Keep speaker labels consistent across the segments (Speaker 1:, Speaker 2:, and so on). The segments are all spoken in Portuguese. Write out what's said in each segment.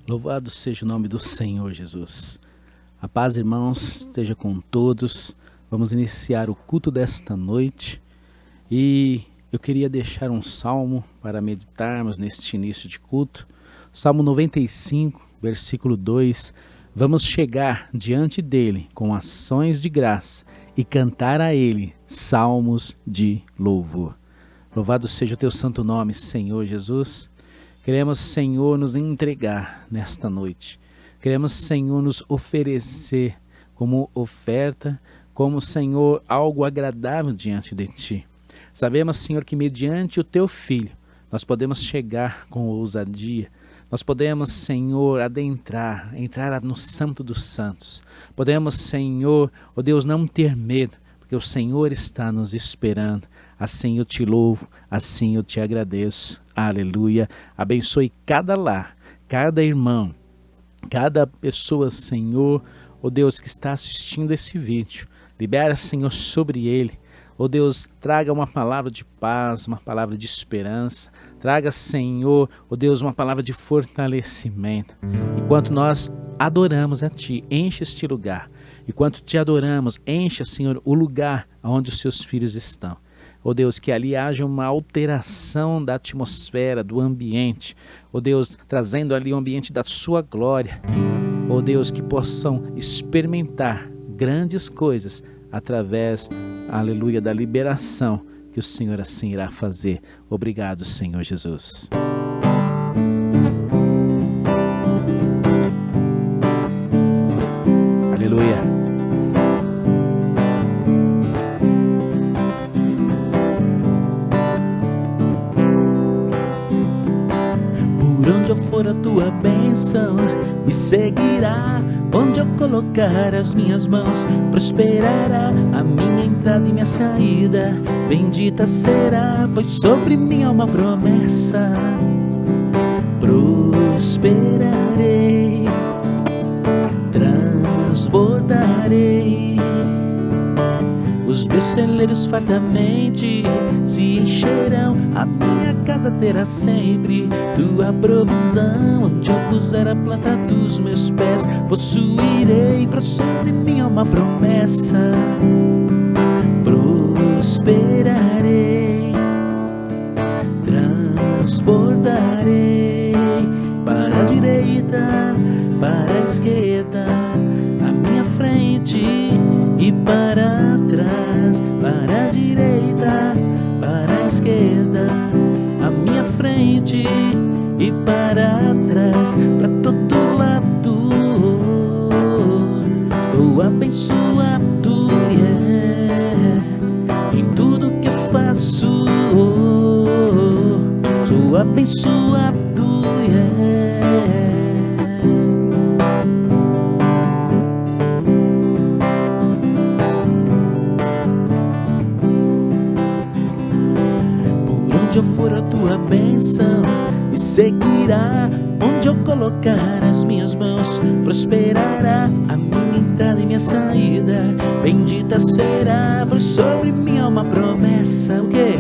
Speaker 1: Louvado seja o nome do Senhor Jesus. A paz, irmãos, esteja com todos. Vamos iniciar o culto desta noite e eu queria deixar um salmo para meditarmos neste início de culto. Salmo 95, versículo 2. Vamos chegar diante dele com ações de graça e cantar a ele salmos de louvor. Louvado seja o teu santo nome, Senhor Jesus. Queremos, Senhor, nos entregar nesta noite. Queremos, Senhor, nos oferecer como oferta, como, Senhor, algo agradável diante de Ti. Sabemos, Senhor, que mediante o Teu Filho, nós podemos chegar com ousadia. Nós podemos, Senhor, entrar no Santo dos Santos. Podemos, Senhor, ó Deus, não ter medo, porque o Senhor está nos esperando. Assim eu te louvo, assim eu te agradeço. Aleluia. Abençoe cada lar, cada irmão, cada pessoa, Senhor, ó Deus, que está assistindo esse vídeo. Libera, Senhor, sobre ele. Ó Deus, traga uma palavra de paz, uma palavra de esperança. Traga, Senhor, ó Deus, uma palavra de fortalecimento. Enquanto nós adoramos a Ti, enche este lugar. Enquanto te adoramos, enche, Senhor, o lugar onde os Seus filhos estão. Ó Deus, que ali haja uma alteração da atmosfera, do ambiente. Ó Deus, trazendo ali o ambiente da Sua glória. Ó Deus, que possam experimentar grandes coisas através, aleluia, da liberação que o Senhor assim irá fazer. Obrigado, Senhor Jesus. Aleluia. Por onde eu for a tua bênção me seguirá. Onde eu colocar as minhas mãos, prosperará a minha entrada e minha saída. Bendita será, pois sobre mim há uma promessa. Prosperarei, transbordarei. Os meus celeiros fartamente se encherão. A minha casa terá sempre tua provisão. Onde eu puser a planta dos meus pés, possuirei. Para sobre mim há uma promessa. Prosperarei, transbordarei. Para a direita, para a esquerda, à minha frente e para trás. Para a direita, para a esquerda, à minha frente e para trás. Para todo lado estou abençoado, yeah. Em tudo que eu faço sou abençoado, yeah. Onde eu for a tua bênção me seguirá. Onde eu colocar as minhas mãos, prosperará a minha entrada e minha saída. Bendita será, pois sobre mim há uma promessa. O quê?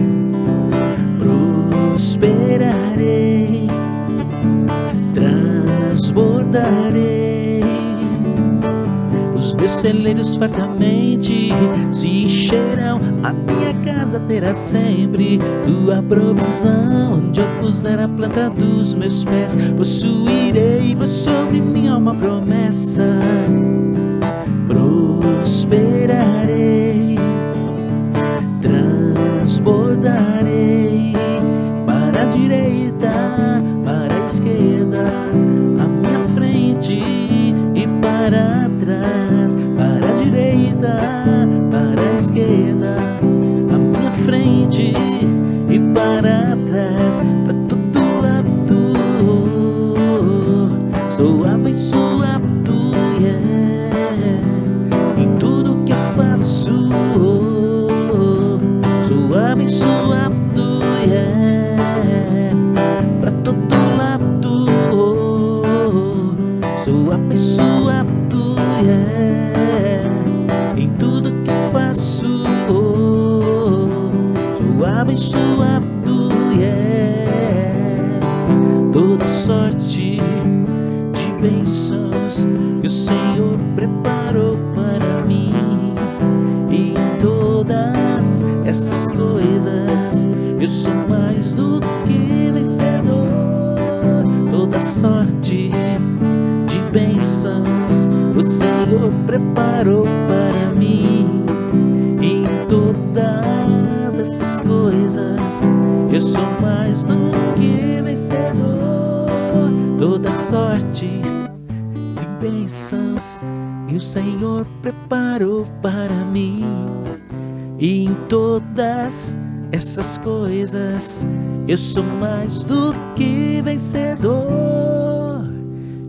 Speaker 1: Prosperarei, transbordarei. Os meus celeiros fartamente se encherão. A minha casa terá sempre tua provisão. Onde eu puser a planta dos meus pés, possuirei. Pois sobre mim há uma promessa. Prosperarei, transbordarei. Para a direita, para a esquerda, à minha frente e para trás. Para a direita, para a esquerda, à minha frente e para trás. Para todo lado sou abençoado, yeah. Em tudo que eu faço sou abençoado, yeah. Para todo lado sou abençoado, yeah. Em tudo que faço sou abençoado, yeah. Toda sorte de bênçãos que o Senhor preparou para mim. E em todas essas coisas eu sou mais do que vencedor. Toda sorte de bênçãos o Senhor preparou para mim. E em todas essas coisas eu sou mais do que vencedor. Toda sorte de bênçãos e o Senhor preparou para mim. E em todas essas coisas eu sou mais do que vencedor.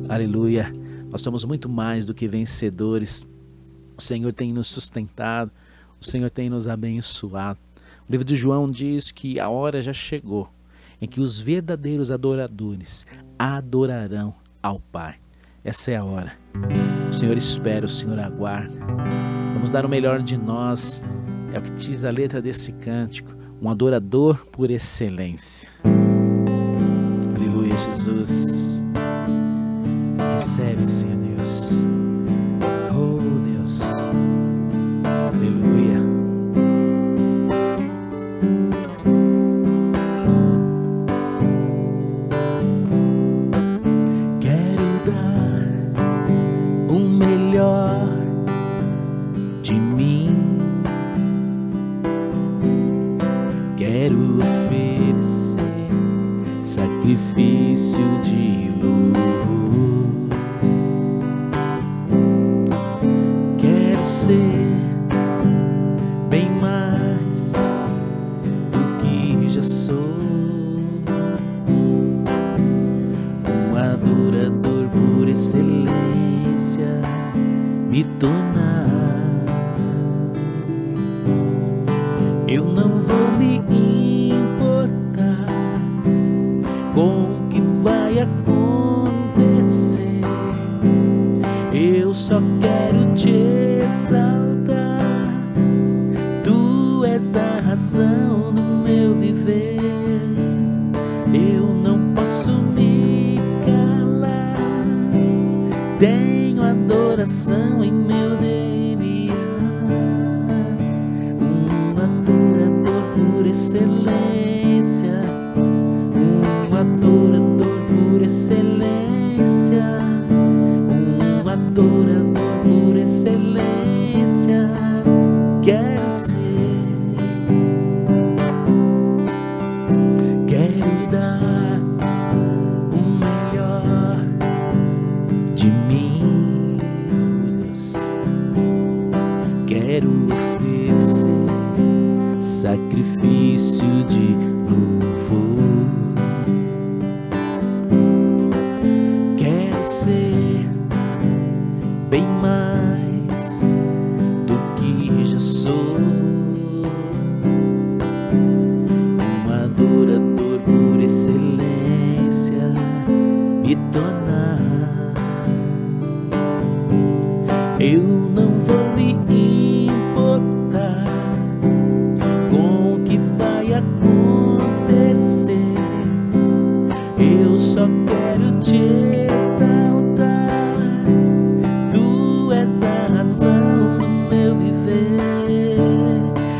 Speaker 1: Aleluia! Nós somos muito mais do que vencedores. O Senhor tem nos sustentado, o Senhor tem nos abençoado. O livro de João diz que a hora já chegou em que os verdadeiros adoradores adorarão ao Pai. Essa é a hora. O Senhor espera, o Senhor aguarda. Vamos dar o melhor de nós. É o que diz a letra desse cântico. Um adorador por excelência. Aleluia, Jesus. Recebe, Senhor Deus. Oh, Deus. Aleluia. Quero dar o melhor de mim. Quero oferecer sacrifício de louvor. Quero ser bem mais do que já sou. Um adorador por excelência me tornar. Eu não vou me importar com o que vai acontecer. Eu só quero te exaltar. Tu és a razão do meu viver. Eu não posso me calar. Tenho adoração em meu DNA. Excelência, um adorador por excelência, um adorador por excelência. Quero ser, quero dar o melhor de mim, Deus. Quero oferecer sacrifício de louvor. Quero ser bem mais do que já sou. Um adorador por excelência me tornar. Eu não vou me importar com o que vai acontecer. Eu só quero te exaltar. Tu és a razão do meu viver.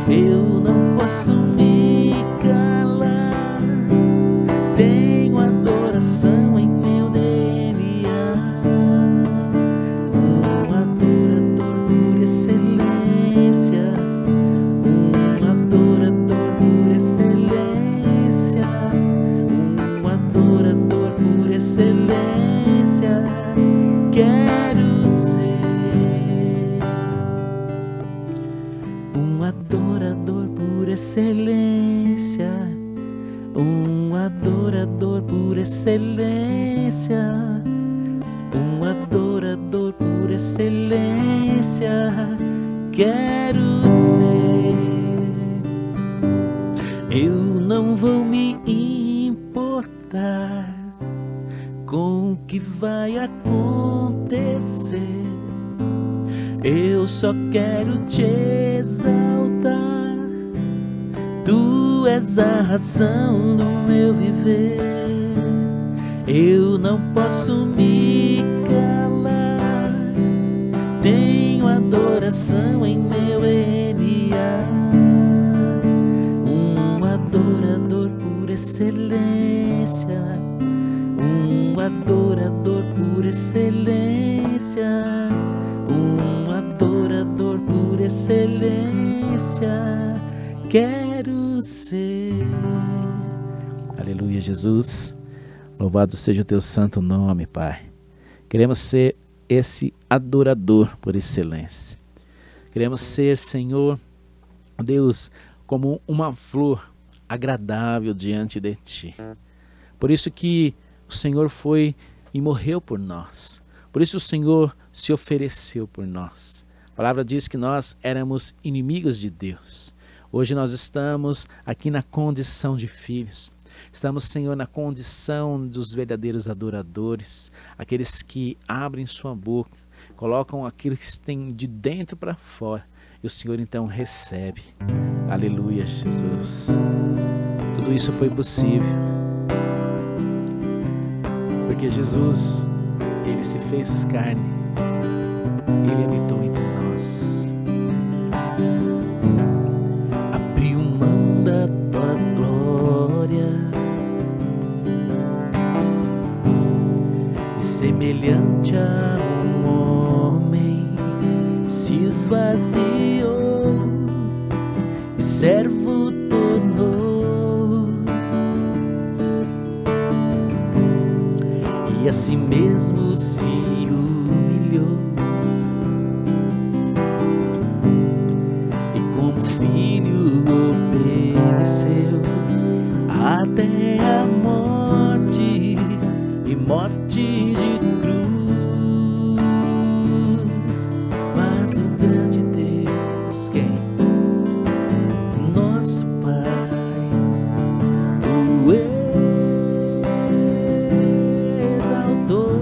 Speaker 1: Eu não posso me calar. Tenho adoração em meu DNA. Um adorador por excelência. Um adorador por excelência. Um adorador por excelência. Quero ser um adorador por excelência. Um adorador por excelência. Um adorador por excelência. Quero ser. Eu não vou me importar com o que vai acontecer. Eu só quero te exaltar. Tu és a razão do meu viver. Eu não posso me calar, tenho adoração em meu DNA, um adorador por excelência, um adorador por excelência, um adorador por excelência, quero ser. Aleluia, Jesus. Louvado seja o teu santo nome, Pai. Queremos ser esse adorador por excelência. Queremos ser, Senhor, Deus, como uma flor agradável diante de Ti. Por isso que o Senhor foi e morreu por nós. Por isso o Senhor se ofereceu por nós. A palavra diz que nós éramos inimigos de Deus. Hoje nós estamos aqui na condição de filhos. Estamos, Senhor, na condição dos verdadeiros adoradores, aqueles que abrem sua boca, colocam aquilo que tem de dentro para fora, e o Senhor então recebe. Aleluia, Jesus. Tudo isso foi possível porque Jesus, Ele se fez carne, Ele habitou entre nós. Abriu mão da tua glória, semelhante a um homem, se esvaziou e servo tornou, e a si mesmo se humilhou, e como filho obedeceu até a morte, e morte de cruz. Mas o grande Deus, quem? Nosso Pai, o exaltou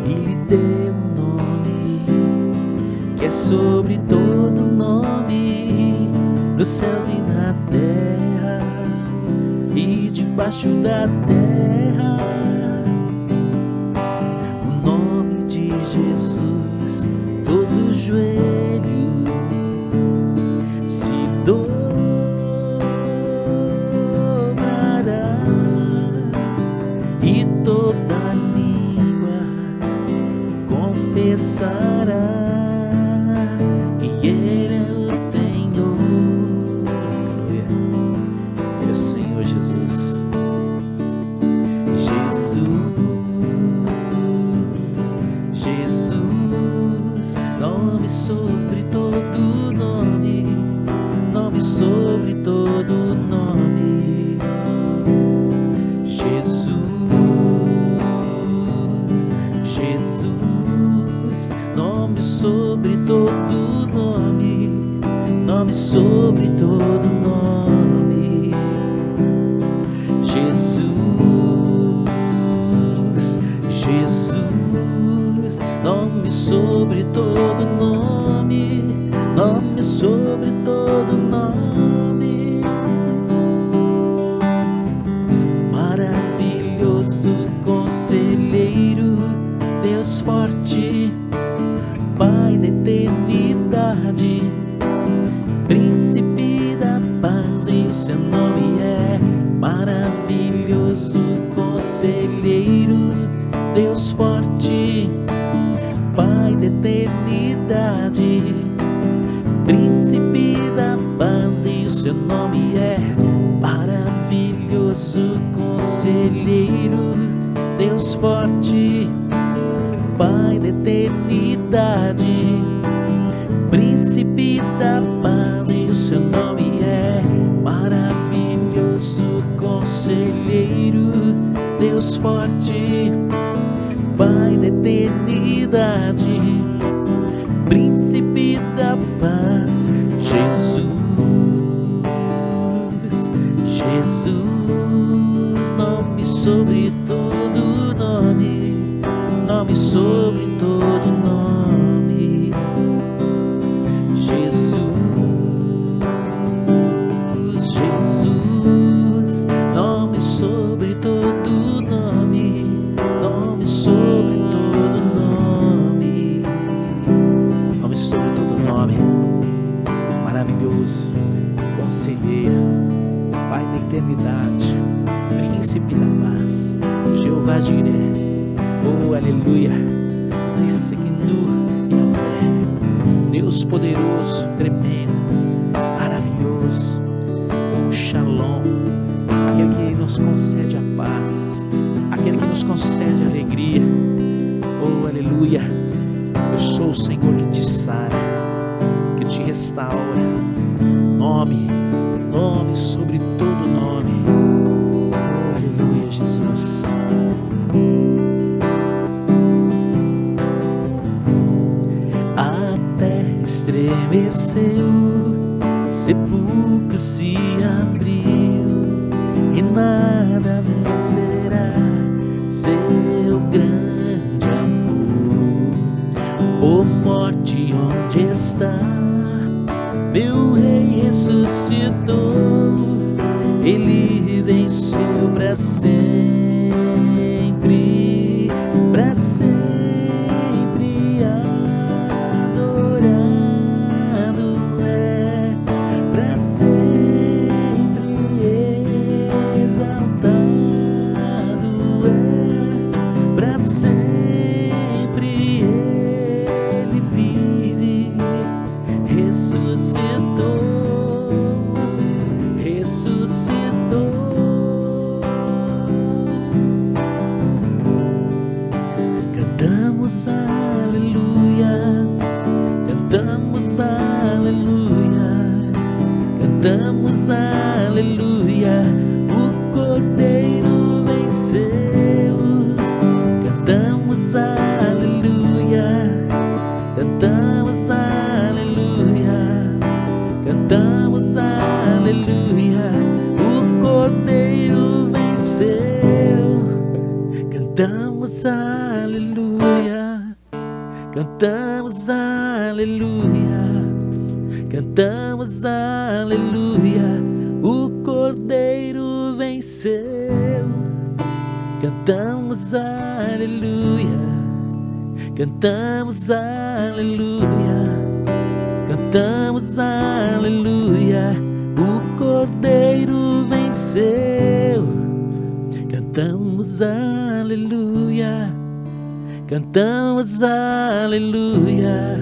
Speaker 1: e lhe deu um nome que é sobre todo nome, nos céus e na terra e debaixo da terra. O nome de Jesus, todo joelho se dobrará e toda língua confessará que Ele é o Senhor. Aleluia. Ele é o Senhor Jesus. Jesus, nome sobre todo nome, nome sobre todo nome. Jesus, Jesus, nome sobre todo nome, nome sobre todo nome. Jesus, Jesus, nome sobre todo nome, nome sobre todo nome. Maravilhoso conselheiro, Deus forte, Pai da eternidade, Príncipe da paz, e o seu nome é maravilhoso conselheiro, Deus forte, Pai da eternidade, Príncipe da paz, e o seu nome é maravilhoso conselheiro, Deus forte, Pai da eternidade, Príncipe da paz, e o seu nome é maravilhoso conselheiro, Deus forte, Pai da eternidade, Príncipe da paz. Jesus, Jesus, nome sobre todo nome, nome sobre todo nome. Jesus, Jesus, nome sobre poderoso, conselheiro, Pai da eternidade, príncipe da paz, Jeová Jireh, oh aleluia, Tsequinu Yahvé, Deus poderoso, tremendo, maravilhoso, oh Shalom, aquele que nos concede a paz, aquele que nos concede a alegria, oh aleluia. Eu sou o Senhor que te sara, que te restaura, nome sobre todo nome, oh aleluia, Jesus. A terra estremeceu, sepulcro se abriu, e nada vencerá seu grande amor. Ó morte, onde está? Meu rei ressuscitou, ele venceu para sempre, para sempre adorado é, para sempre exaltado é, para sempre ele vive, ressuscitou. Cantamos aleluia, cantamos aleluia, cantamos aleluia, o Cordeiro venceu. Cantamos aleluia, cantamos aleluia, cantamos aleluia, o Cordeiro venceu. Cantamos aleluia, cantamos aleluia, cantamos aleluia, o Cordeiro venceu. Cantamos aleluia, cantamos aleluia, cantamos aleluia, o Cordeiro venceu. Cantamos aleluia, cantamos aleluia,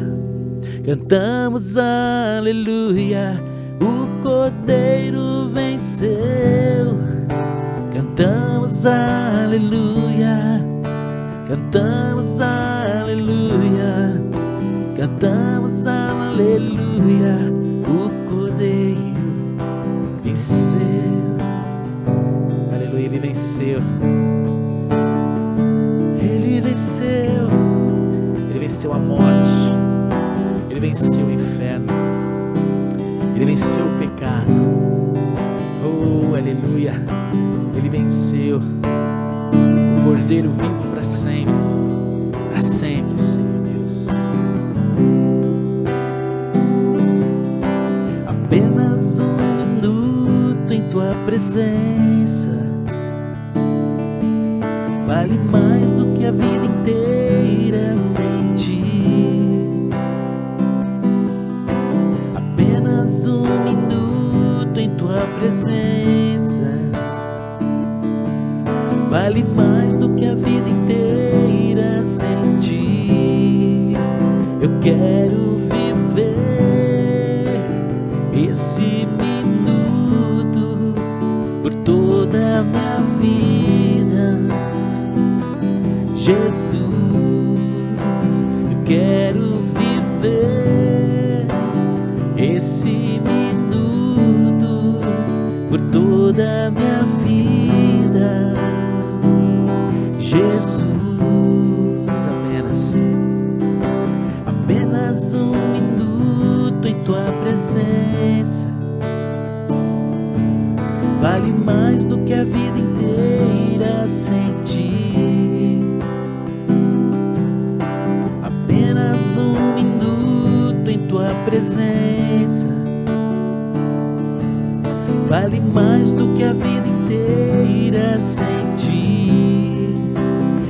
Speaker 1: cantamos aleluia, o Cordeiro venceu. Cantamos aleluia, cantamos aleluia, cantamos aleluia, o Cordeiro venceu. Aleluia, ele venceu. Ele venceu. Ele venceu a morte. Ele venceu o inferno. Ele venceu o pecado. Oh, aleluia. Ele venceu. O Cordeiro vivo para sempre. Para sempre, Senhor Deus. Apenas um minuto em tua presença vale mais do que a vida inteira sem ti. Apenas um minuto em tua presença vale mais do que a vida inteira sem ti. Eu quero viver esse minuto por toda a minha vida. Jesus, eu quero viver esse minuto por toda a minha vida. Jesus, apenas um minuto em tua presença vale mais do que a vida inteira sem ti. Apenas um minuto em tua presença vale mais do que a vida inteira sem ti.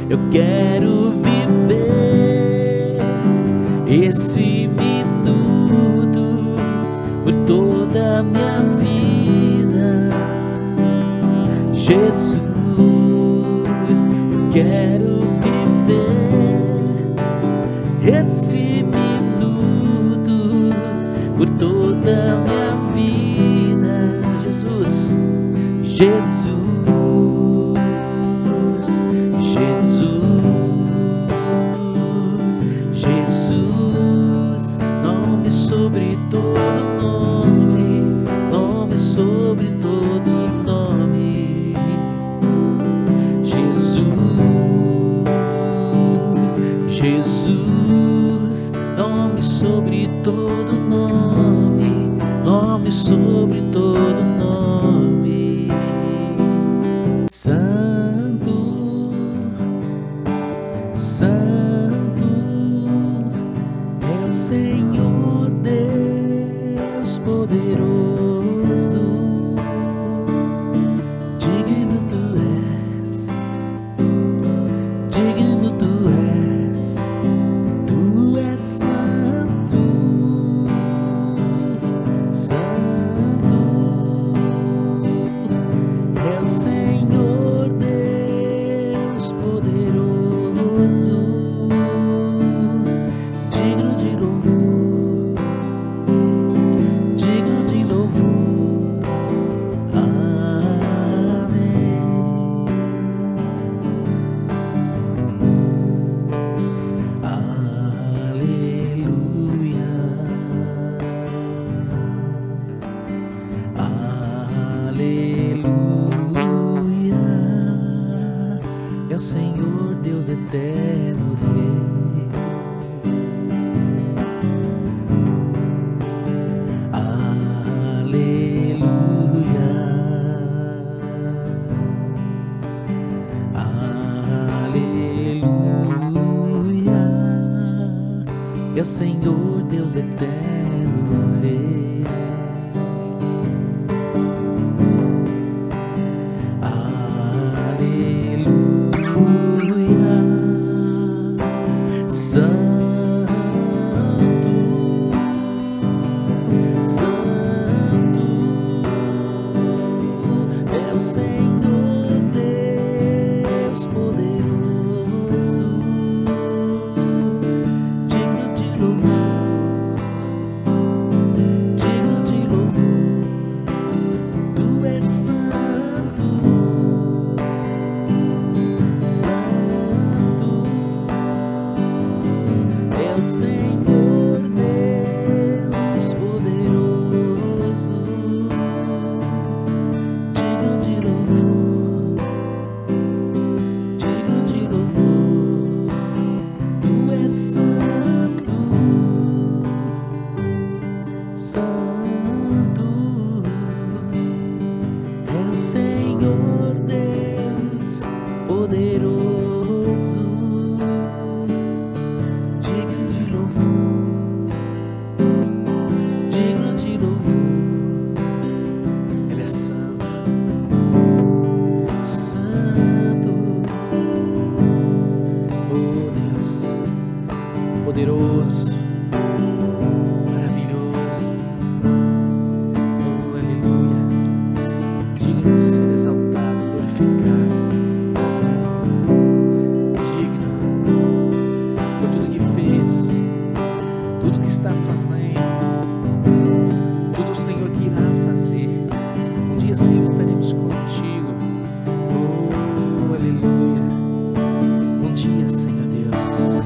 Speaker 1: Eu quero viver esse minuto por todo a minha vida. Jesus, eu quero viver esse minuto por toda a minha vida. Jesus, Jesus, Jesus, Jesus, nome sobre todo nome, nome sobre todo nome. Jesus, Jesus, nome sobre todo nome, nome sobre todo nome. Santo, Santo é o Senhor Deus poderoso. Digno tu és, digno tu és, tu és santo, santo é o Senhor Deus poderoso, digno de louvor, digno de louvor. Amém. Aleluia, aleluia, é o Senhor Deus eterno Rei. Aleluia, aleluia, é o Senhor Deus eterno Rei. Aleluia, santo, santo é o Senhor Deus poderoso, digno de louvor, digno de louvor. Tu és santo, santo é o Senhor Deus poderoso, digno de louvor, digno de louvor. Tu és santo, santo é o Senhor Deus poderoso, digno de louvor, digno de louvor. Ele é santo, santo, oh Deus, poderoso, maravilhoso, oh aleluia, digno de ser exaltado, glorificado, digno por tudo que fez, tudo que está fazendo, tudo o Senhor que irá fazer. Um dia, Senhor, estaremos contigo, oh aleluia. Um dia, Senhor Deus,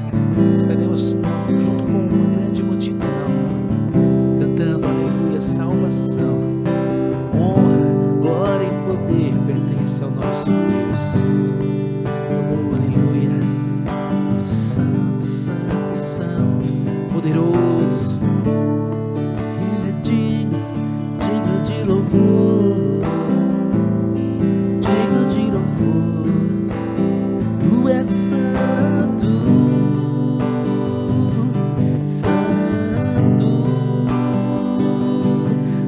Speaker 1: estaremos junto com uma grande multidão, cantando aleluia, salvação, honra, glória e poder pertence ao nosso Deus. Oh aleluia, oh, santo, santo, santo, poderoso. Ele é digno, digno de louvor, digno de louvor. Tu és santo, santo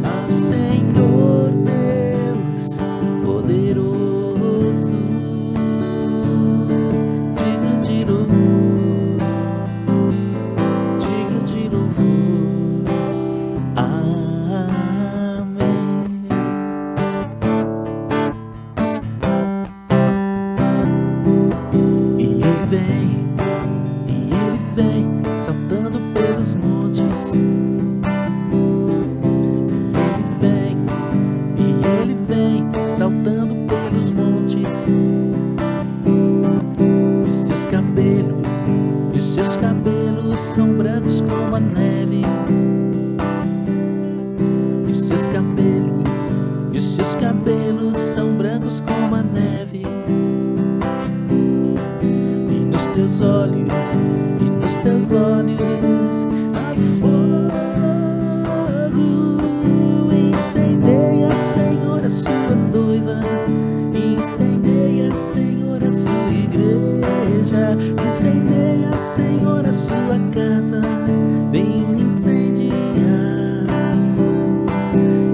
Speaker 1: ao Senhor Deus poderoso, digno de louvor, digno de louvor. Amém. como a neve, e os seus cabelos são brancos como a neve. E nos teus olhos há fogo. Incendeia, Senhor, a sua noiva. Incendeia, Senhor, a sua igreja. Incendeia, Senhor, a sua casa. Vem me incendiar.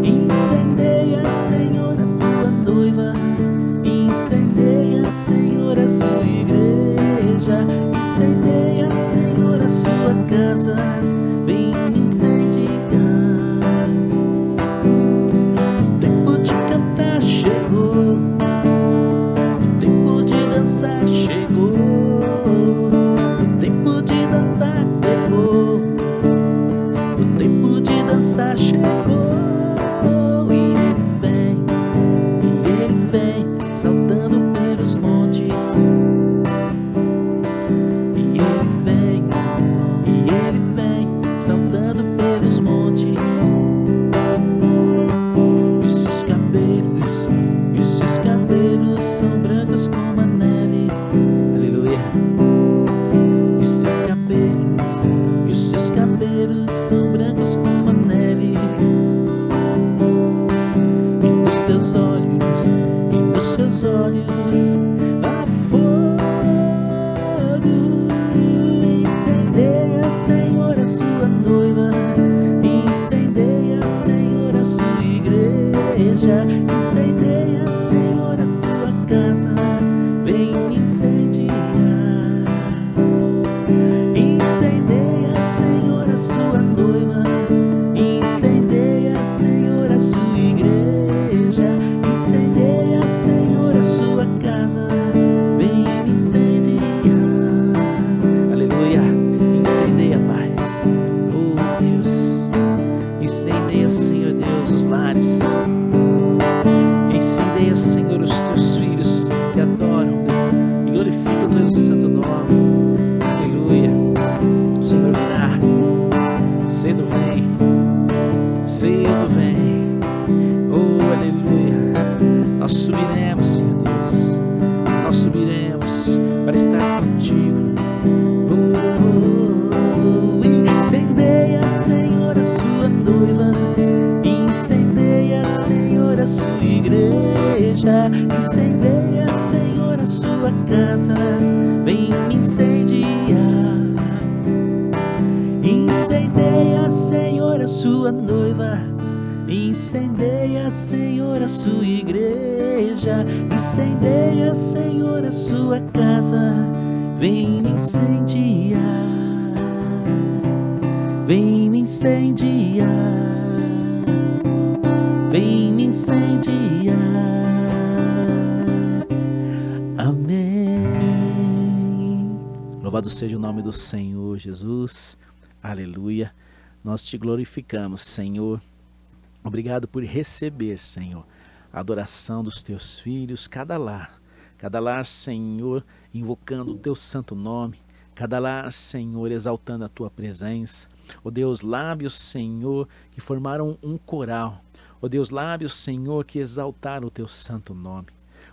Speaker 1: Incendeia, Senhor, a tua noiva. Incendeia, Senhor, a sua igreja. Incendeia, Senhor, a sua casa. Vem me incendiar. O tempo de cantar chegou. O tempo de dançar chegou. O tempo de dançar chegou. O tempo de dançar chegou. E ele vem saltando pelos montes. E ele vem saltando pelos montes. E seus cabelos são brancos como a neve. Aleluia. E seus cabelos são brancos como a neve. E nos teus olhos há fogo. Incendeia, Senhor, a sua noiva. Incendeia, Senhor, a sua igreja. Incendeia, Senhor, a tua casa. Vem me incendiar. Incendeia, Senhor, a sua noiva. Incendeia, Senhor, a sua igreja. Incendeia, Senhor, a sua casa. Vem me incendiar. Aleluia. Incendeia, Pai. Oh Deus. Incendeia, Senhor Deus, os lares. Incendeia, Senhor, os teus filhos que adoram e glorificam o teu santo nome. Aleluia. O Senhor virá. Cedo vem. Cedo vem. Oh, aleluia. Nós subiremos, Senhor Deus. Nós subiremos para estar contigo. Incendeia, Senhor, a sua noiva. Incendeia, Senhor, a sua igreja. Incendeia, Senhor, a sua casa. Vem me incendiar. Incendeia, Senhor, a sua noiva. Incendeia, Senhor, a sua igreja. Incendeia, Senhor, a sua casa. Vem me incendiar. Vem me incendiar. Vem me incendiar. Amém. Louvado seja o nome do Senhor Jesus. Aleluia. Nós te glorificamos, Senhor. Obrigado por receber, Senhor, a adoração dos teus filhos, cada lar, Senhor, invocando o teu santo nome, cada lar, Senhor, exaltando a tua presença. Ó Deus, lábios, Senhor, que formaram um coral. Ó Deus, lábios, Senhor, que exaltaram o teu santo nome.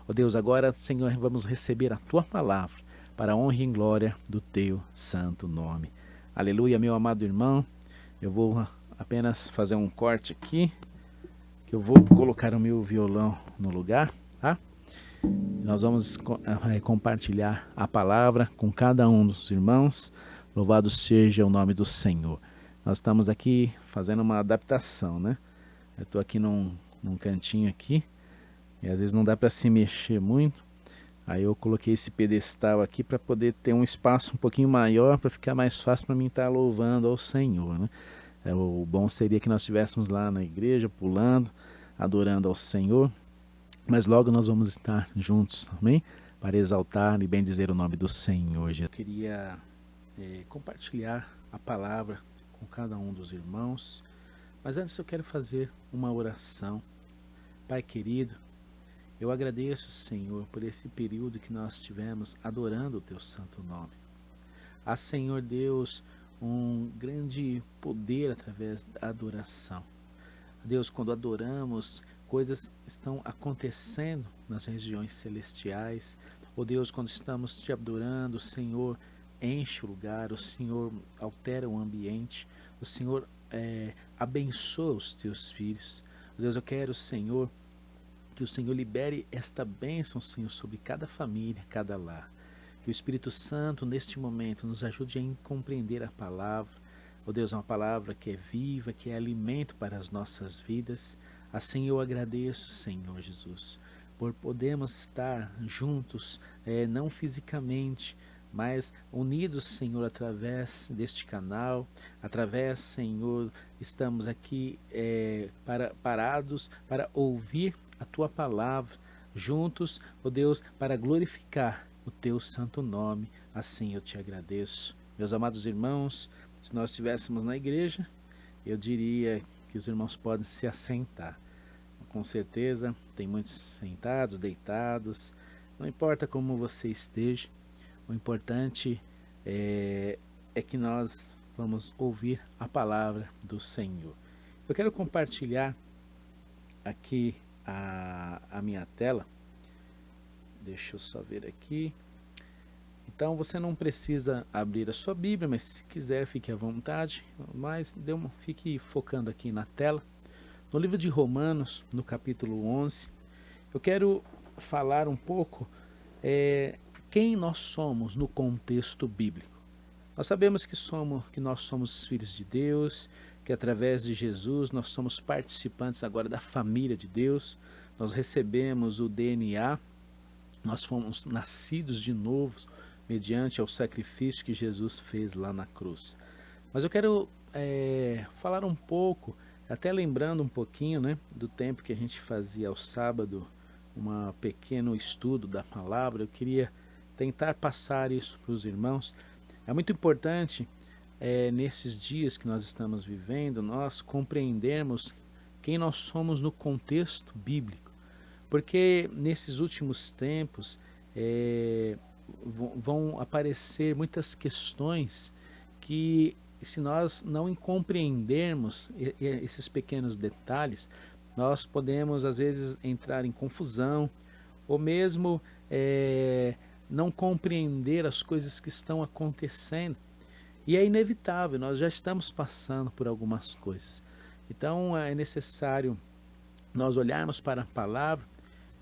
Speaker 1: Ó Deus, agora, Senhor, vamos receber a tua palavra para a honra e glória do teu santo nome. Aleluia, meu amado irmão. Eu vou apenas fazer um corte aqui, que eu vou colocar o meu violão no lugar, tá? Nós vamos compartilhar a palavra com cada um dos irmãos. Louvado seja o nome do Senhor. Nós estamos aqui fazendo uma adaptação, né? Eu estou aqui num cantinho aqui, e às vezes não dá para se mexer muito. Aí eu coloquei esse pedestal aqui para poder ter um espaço um pouquinho maior, para ficar mais fácil para mim estar louvando ao Senhor, né? O bom seria que nós estivéssemos lá na igreja, pulando, adorando ao Senhor, mas logo nós vamos estar juntos, amém? Para exaltar e bendizer o nome do Senhor. Eu queria compartilhar a palavra com cada um dos irmãos, mas antes eu quero fazer uma oração. Pai querido, eu agradeço, Senhor, por esse período que nós tivemos adorando o teu santo nome. Ah, Senhor Deus, um grande poder através da adoração. Deus, quando adoramos, coisas estão acontecendo nas regiões celestiais. Oh Deus, quando estamos te adorando, o Senhor enche o lugar, o Senhor altera o ambiente, o Senhor abençoa os teus filhos. Oh Deus, eu quero, Senhor, que o Senhor libere esta bênção, Senhor, sobre cada família, cada lar. Que o Espírito Santo, neste momento, nos ajude a compreender a palavra. Oh Deus, uma palavra que é viva, que é alimento para as nossas vidas. Assim eu agradeço, Senhor Jesus, por podermos estar juntos, não fisicamente, mas unidos, Senhor, através deste canal, através, Senhor, estamos aqui parados para ouvir a Tua palavra, juntos, ó Deus, para glorificar o Teu santo nome. Assim eu te agradeço. Meus amados irmãos, se nós estivéssemos na igreja, eu diria que os irmãos podem se assentar. Com certeza, tem muitos sentados, deitados, não importa como você esteja, o importante é que nós vamos ouvir a palavra do Senhor. Eu quero compartilhar aqui a minha tela. Deixa eu só ver aqui. Então você não precisa abrir a sua Bíblia, mas se quiser fique à vontade, mas fique focando aqui na tela. No livro de Romanos, no capítulo 11, eu quero falar um pouco quem nós somos no contexto bíblico. Nós sabemos que nós somos filhos de Deus, que através de Jesus nós somos participantes agora da família de Deus, nós recebemos o DNA, nós fomos nascidos de novo mediante ao sacrifício que Jesus fez lá na cruz. Mas eu quero falar um pouco, até lembrando um pouquinho, né, do tempo que a gente fazia ao sábado, um pequeno estudo da palavra. Eu queria tentar passar isso para os irmãos. É muito importante, nesses dias que nós estamos vivendo, nós compreendermos quem nós somos no contexto bíblico. Porque nesses últimos tempos vão aparecer muitas questões que, se nós não compreendermos esses pequenos detalhes, nós podemos às vezes entrar em confusão, ou mesmo não compreender as coisas que estão acontecendo. E é inevitável, nós já estamos passando por algumas coisas. Então é necessário nós olharmos para a palavra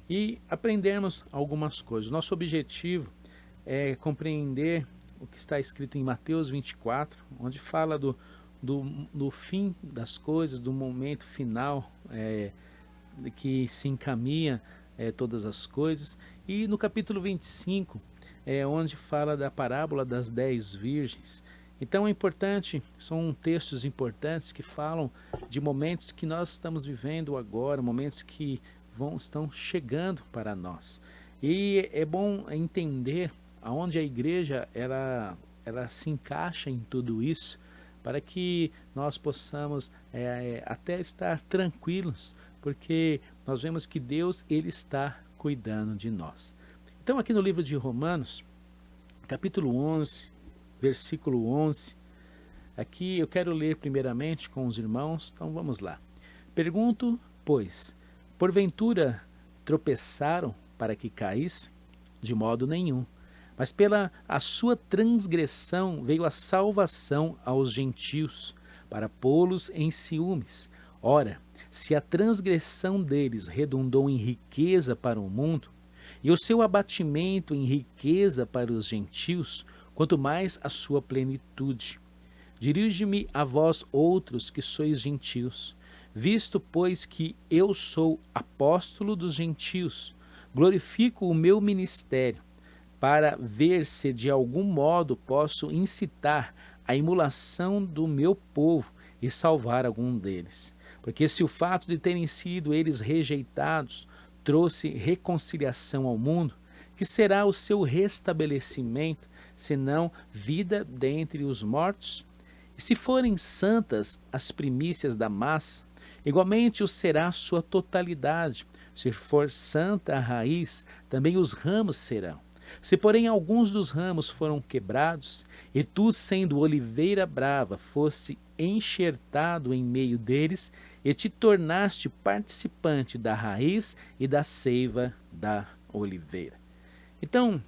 Speaker 1: e aprendermos algumas coisas. Nosso objetivo é compreender o que está escrito em Mateus 24, onde fala do fim das coisas, do momento final que se encaminha todas as coisas. E no capítulo 25, onde fala da parábola das 10 virgens. Então é importante, são textos importantes que falam de momentos que nós estamos vivendo agora, momentos que estão chegando para nós. E é bom entender aonde a igreja ela se encaixa em tudo isso, para que nós possamos até estar tranquilos, porque nós vemos que Deus ele está cuidando de nós. Então aqui no livro de Romanos, capítulo 11, versículo 11, aqui eu quero ler primeiramente com os irmãos, então vamos lá. Pergunto, pois, porventura tropeçaram para que caíssem? De modo nenhum. Mas pela a sua transgressão veio a salvação aos gentios, para pô-los em ciúmes. Ora, se a transgressão deles redundou em riqueza para o mundo, e o seu abatimento em riqueza para os gentios, quanto mais a sua plenitude. Dirige-me a vós outros que sois gentios, visto, pois, que eu sou apóstolo dos gentios, glorifico o meu ministério, para ver se de algum modo posso incitar a emulação do meu povo e salvar algum deles. Porque se o fato de terem sido eles rejeitados trouxe reconciliação ao mundo, que será o seu restabelecimento, senão vida dentre os mortos? E se forem santas as primícias da massa, igualmente o será a sua totalidade. Se for santa a raiz, também os ramos serão. Se porém alguns dos ramos foram quebrados, e tu, sendo oliveira brava, foste enxertado em meio deles, e te tornaste participante da raiz e da seiva da oliveira. Então,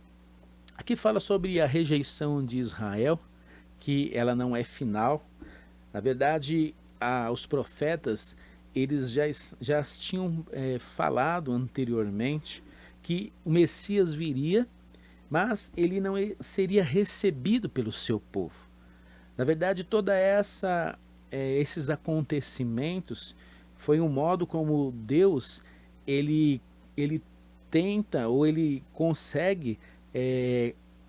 Speaker 1: aqui fala sobre a rejeição de Israel, que ela não é final. Na verdade, os profetas, eles já tinham falado anteriormente que o Messias viria, mas ele não seria recebido pelo seu povo. Na verdade, toda esses acontecimentos foi um modo como Deus ele tenta ou ele consegue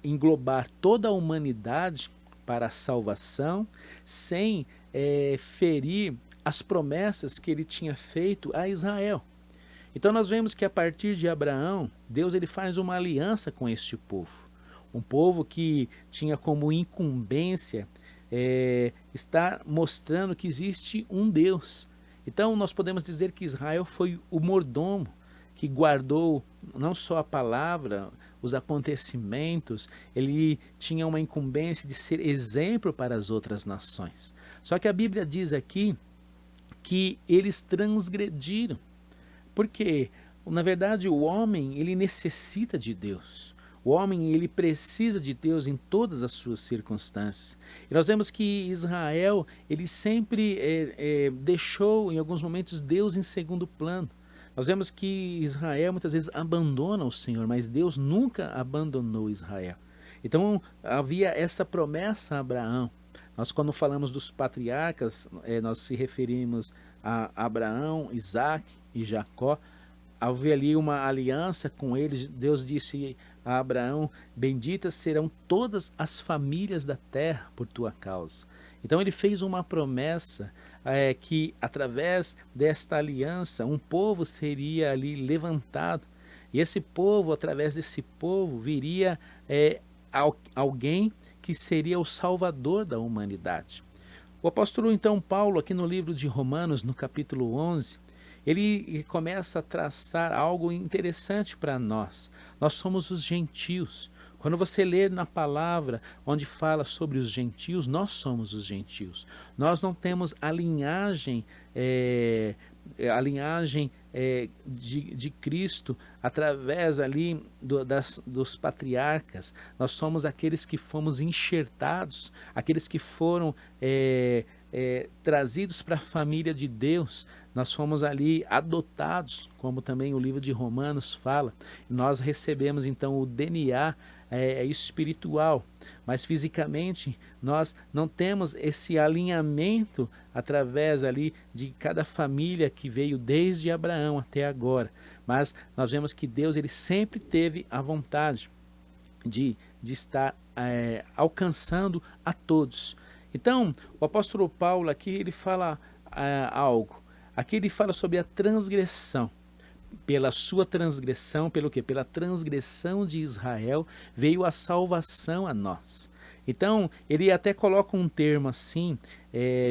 Speaker 1: englobar toda a humanidade para a salvação, sem ferir as promessas que ele tinha feito a Israel. Então nós vemos que a partir de Abraão, Deus ele faz uma aliança com este povo. Um povo que tinha como incumbência estar mostrando que existe um Deus. Então nós podemos dizer que Israel foi o mordomo que guardou não só a palavra, os acontecimentos, ele tinha uma incumbência de ser exemplo para as outras nações. Só que a Bíblia diz aqui que eles transgrediram. Porque, na verdade, o homem, ele necessita de Deus. O homem, ele precisa de Deus em todas as suas circunstâncias. E nós vemos que Israel, ele sempre deixou, em alguns momentos, Deus em segundo plano. Nós vemos que Israel muitas vezes abandona o Senhor, mas Deus nunca abandonou Israel. Então, havia essa promessa a Abraão. Nós, quando falamos dos patriarcas, nós se referimos a Abraão, Isaac e Jacó. Havia ali uma aliança com eles. Deus disse a Abraão: benditas serão todas as famílias da terra por tua causa. Então ele fez uma promessa que através desta aliança um povo seria ali levantado. E esse povo, através desse povo, viria alguém que seria o salvador da humanidade. O apóstolo então Paulo, aqui no livro de Romanos, no capítulo 11, ele começa a traçar algo interessante para nós. Nós somos os gentios. Quando você ler na palavra onde fala sobre os gentios, nós somos os gentios. Nós não temos a linhagem de Cristo através ali dos patriarcas. Nós somos aqueles que fomos enxertados, aqueles que foram trazidos para a família de Deus. Nós fomos ali adotados, como também o livro de Romanos fala. Nós recebemos então o DNA espiritual, mas fisicamente nós não temos esse alinhamento através ali de cada família que veio desde Abraão até agora. Mas nós vemos que Deus ele sempre teve a vontade de estar alcançando a todos. Então, o apóstolo Paulo aqui ele fala algo. Aqui ele fala sobre a transgressão. Pela sua transgressão, pelo quê? Pela transgressão de Israel veio a salvação a nós. Então, ele até coloca um termo assim,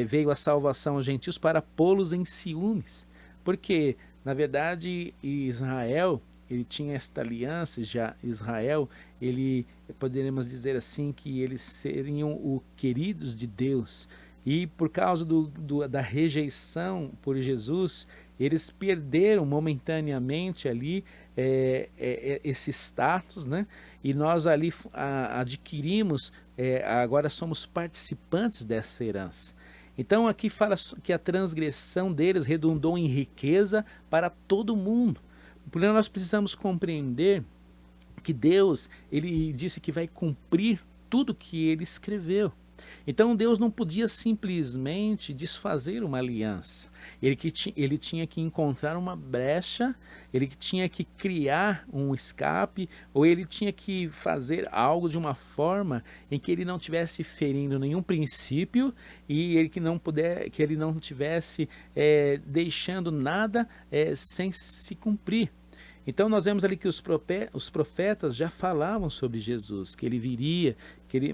Speaker 1: veio a salvação aos gentios para pô-los em ciúmes. Porque, na verdade, Israel, ele tinha esta aliança, já Israel, ele, poderíamos dizer assim, que eles seriam os queridos de Deus. E por causa da rejeição por Jesus, eles perderam momentaneamente ali esse status, né? E nós ali adquirimos, agora somos participantes dessa herança. Então aqui fala que a transgressão deles redundou em riqueza para todo mundo. Porém nós precisamos compreender que Deus, ele disse que vai cumprir tudo que ele escreveu. Então Deus não podia simplesmente desfazer uma aliança. Ele tinha que encontrar uma brecha, ele tinha que criar um escape, ou ele tinha que fazer algo de uma forma em que ele não tivesse ferindo nenhum princípio e que ele não tivesse deixando nada sem se cumprir. Então nós vemos ali que os profetas já falavam sobre Jesus, que ele viria,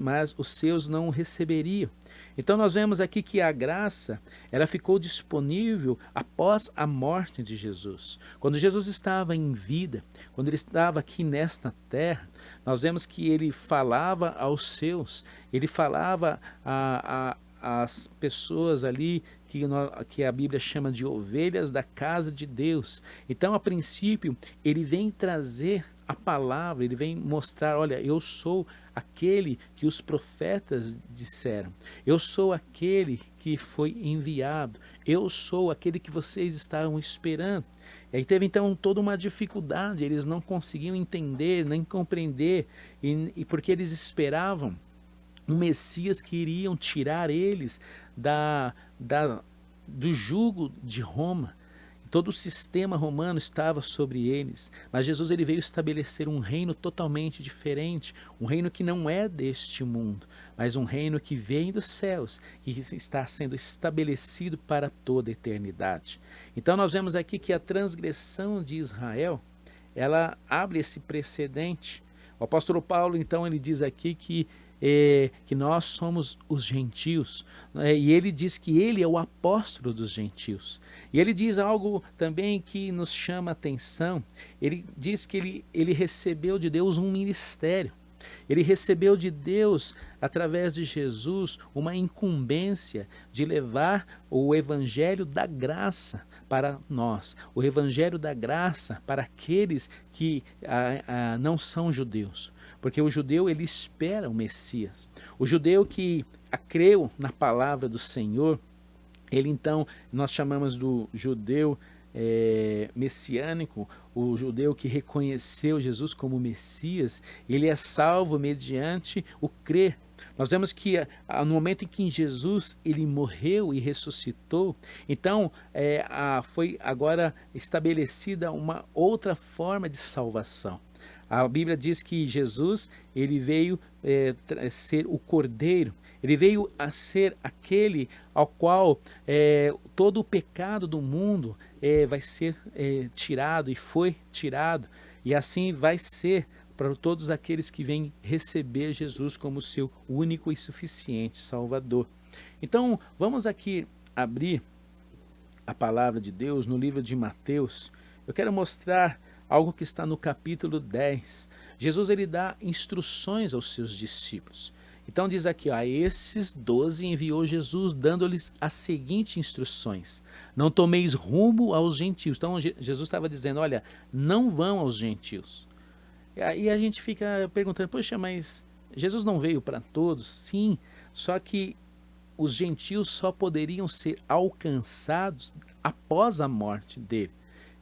Speaker 1: mas os seus não o receberiam. Então nós vemos aqui que a graça, ela ficou disponível após a morte de Jesus. Quando Jesus estava em vida, quando ele estava aqui nesta terra, nós vemos que ele falava aos seus, ele falava às pessoas ali que a Bíblia chama de ovelhas da casa de Deus. Então, a princípio, ele vem trazer a palavra, ele vem mostrar, olha, eu sou aquele que os profetas disseram, eu sou aquele que foi enviado, eu sou aquele que vocês estavam esperando. E aí teve então toda uma dificuldade, eles não conseguiam entender, nem compreender, e porque eles esperavam um Messias que iriam tirar eles do jugo de Roma. Todo o sistema romano estava sobre eles, mas Jesus ele veio estabelecer um reino totalmente diferente, um reino que não é deste mundo, mas um reino que vem dos céus e está sendo estabelecido para toda a eternidade. Então nós vemos aqui que a transgressão de Israel, ela abre esse precedente. O apóstolo Paulo então ele diz aqui que nós somos os gentios, e ele diz que ele é o apóstolo dos gentios. E ele diz algo também que nos chama a atenção. Ele diz que ele recebeu de Deus um ministério. Ele recebeu de Deus, através de Jesus, uma incumbência de levar o evangelho da graça para nós, o evangelho da graça para aqueles que não são judeus. Porque o judeu, ele espera o Messias. O judeu que creu na palavra do Senhor, ele então, nós chamamos do judeu messiânico, o judeu que reconheceu Jesus como Messias, ele é salvo mediante o crer. Nós vemos que no momento em que Jesus ele morreu e ressuscitou, então foi agora estabelecida uma outra forma de salvação. A Bíblia diz que Jesus ele veio ser o Cordeiro, ele veio a ser aquele ao qual todo o pecado do mundo vai ser tirado e foi tirado, e assim vai ser para todos aqueles que vêm receber Jesus como seu único e suficiente Salvador. Então vamos aqui abrir a palavra de Deus no livro de Mateus. Eu quero mostrar algo que está no capítulo 10. Jesus ele dá instruções aos seus discípulos. Então diz aqui, a esses 12 enviou Jesus, dando-lhes as seguintes instruções: não tomeis rumo aos gentios. Então Jesus estava dizendo, olha, não vão aos gentios. E aí a gente fica perguntando, poxa, mas Jesus não veio para todos? Sim, só que os gentios só poderiam ser alcançados após a morte dele.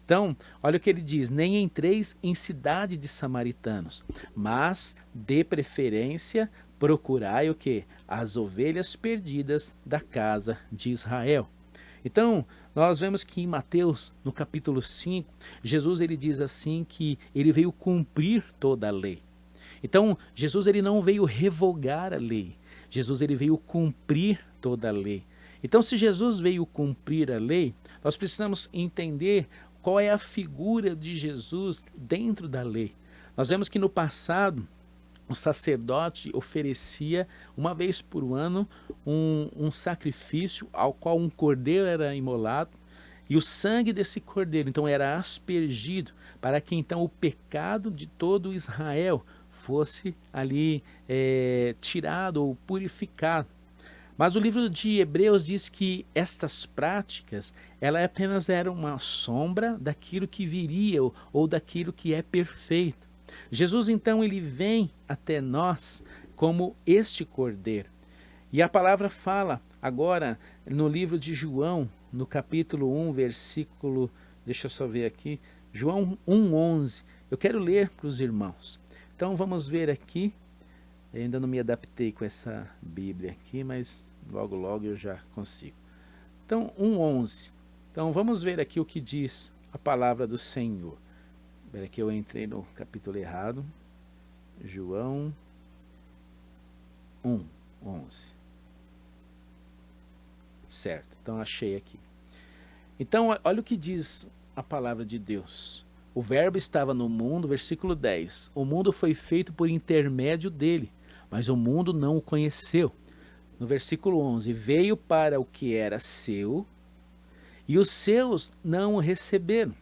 Speaker 1: Então, olha o que ele diz, nem entreis em cidade de samaritanos, mas de preferência procurai o quê? As ovelhas perdidas da casa de Israel. Então, nós vemos que em Mateus, no capítulo 5, Jesus ele diz assim que ele veio cumprir toda a lei. Então, Jesus ele não veio revogar a lei, Jesus ele veio cumprir toda a lei. Então, se Jesus veio cumprir a lei, nós precisamos entender qual é a figura de Jesus dentro da lei. Nós vemos que no passado, o sacerdote oferecia uma vez por ano um sacrifício ao qual um cordeiro era imolado, e o sangue desse cordeiro então era aspergido para que então o pecado de todo Israel fosse ali tirado ou purificado. Mas o livro de Hebreus diz que estas práticas, ela apenas era uma sombra daquilo que viria ou daquilo que é perfeito. Jesus então ele vem até nós como este Cordeiro. E a palavra fala agora no livro de João, no capítulo 1, versículo, deixa eu só ver aqui, João 1:11. Eu quero ler para os irmãos. Então vamos ver aqui. Eu ainda não me adaptei com essa Bíblia aqui, mas logo logo eu já consigo. Então 1:11. Então vamos ver aqui o que diz a palavra do Senhor. Espera que eu entrei no capítulo errado. João 1:11. Certo, então achei aqui. Então olha o que diz a palavra de Deus. O verbo estava no mundo, versículo 10. O mundo foi feito por intermédio dele, mas o mundo não o conheceu. No versículo 11, veio para o que era seu, e os seus não o receberam.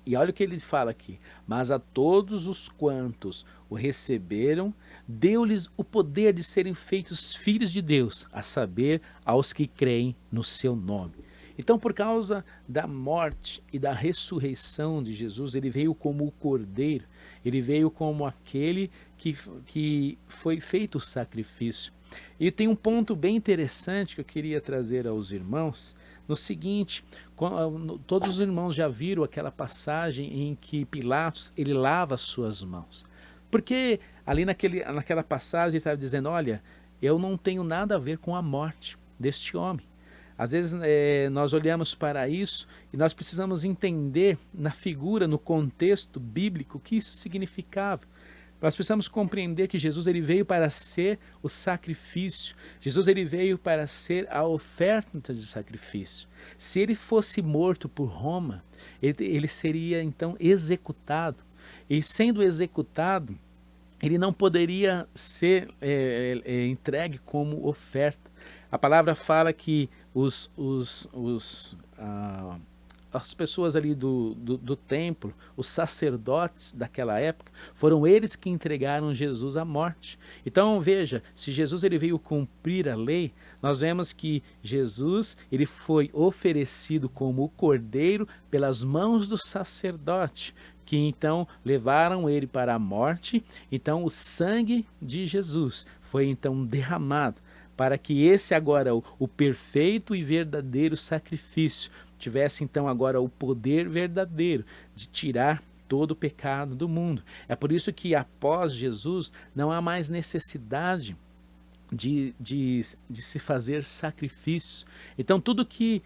Speaker 1: E olha o que ele fala aqui. Mas a todos os quantos o receberam, deu-lhes o poder de serem feitos filhos de Deus, a saber, aos que creem no seu nome. Então, por causa da morte e da ressurreição de Jesus, ele veio como o Cordeiro, ele veio como aquele que foi feito o sacrifício. E tem um ponto bem interessante que eu queria trazer aos irmãos, no seguinte, todos os irmãos já viram aquela passagem em que Pilatos, ele lava as suas mãos. Porque ali naquela passagem ele estava dizendo, olha, eu não tenho nada a ver com a morte deste homem. Às vezes nós olhamos para isso e nós precisamos entender na figura, no contexto bíblico, o que isso significava. Nós precisamos compreender que Jesus ele veio para ser o sacrifício. Jesus ele veio para ser a oferta de sacrifício. Se ele fosse morto por Roma, ele seria então executado. E sendo executado, ele não poderia ser entregue como oferta. A palavra fala que as pessoas ali do templo, os sacerdotes daquela época, foram eles que entregaram Jesus à morte. Então veja, se Jesus ele veio cumprir a lei, nós vemos que Jesus ele foi oferecido como o cordeiro pelas mãos do sacerdote, que então levaram ele para a morte. Então o sangue de Jesus foi então derramado, para que esse agora, o perfeito e verdadeiro sacrifício, tivesse então agora o poder verdadeiro de tirar todo o pecado do mundo. É por isso que após Jesus não há mais necessidade de se fazer sacrifícios. Então tudo que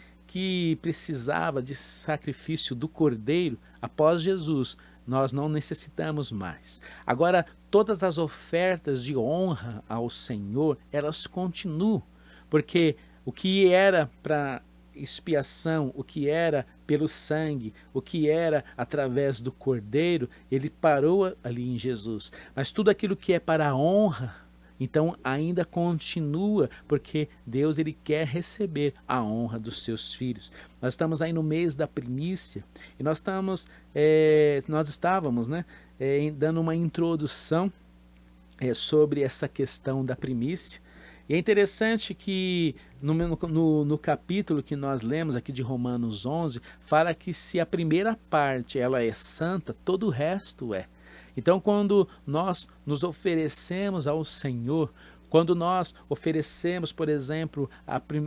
Speaker 1: precisava de sacrifício do cordeiro, após Jesus, nós não necessitamos mais. Agora, todas as ofertas de honra ao Senhor, elas continuam, porque o que era para expiação, o que era pelo sangue, o que era através do cordeiro, ele parou ali em Jesus. Mas tudo aquilo que é para a honra, então ainda continua, porque Deus ele quer receber a honra dos seus filhos. Nós estamos aí no mês da primícia e nós estávamos dando uma introdução sobre essa questão da primícia. E é interessante que no capítulo que nós lemos aqui de Romanos 11, fala que se a primeira parte ela é santa, todo o resto é. Então, quando nós nos oferecemos ao Senhor, quando nós oferecemos, por exemplo,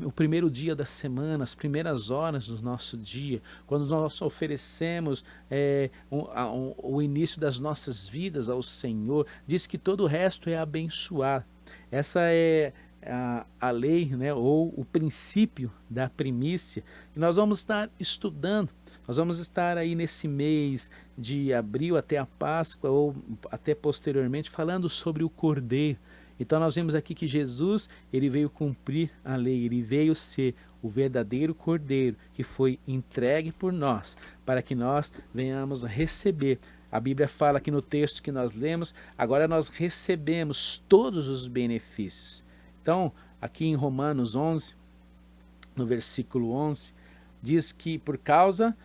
Speaker 1: o primeiro dia da semana, as primeiras horas do nosso dia, quando nós oferecemos o início das nossas vidas ao Senhor, diz que todo o resto é abençoado. Essa é a lei, ou o princípio da primícia, que nós vamos estar estudando. Nós vamos estar aí nesse mês de abril até a Páscoa, ou até posteriormente, falando sobre o Cordeiro. Então nós vemos aqui que Jesus, ele veio cumprir a lei, ele veio ser o verdadeiro Cordeiro, que foi entregue por nós, para que nós venhamos receber. A Bíblia fala aqui no texto que nós lemos, agora nós recebemos todos os benefícios. Então, aqui em Romanos 11, no versículo 11, diz que por causa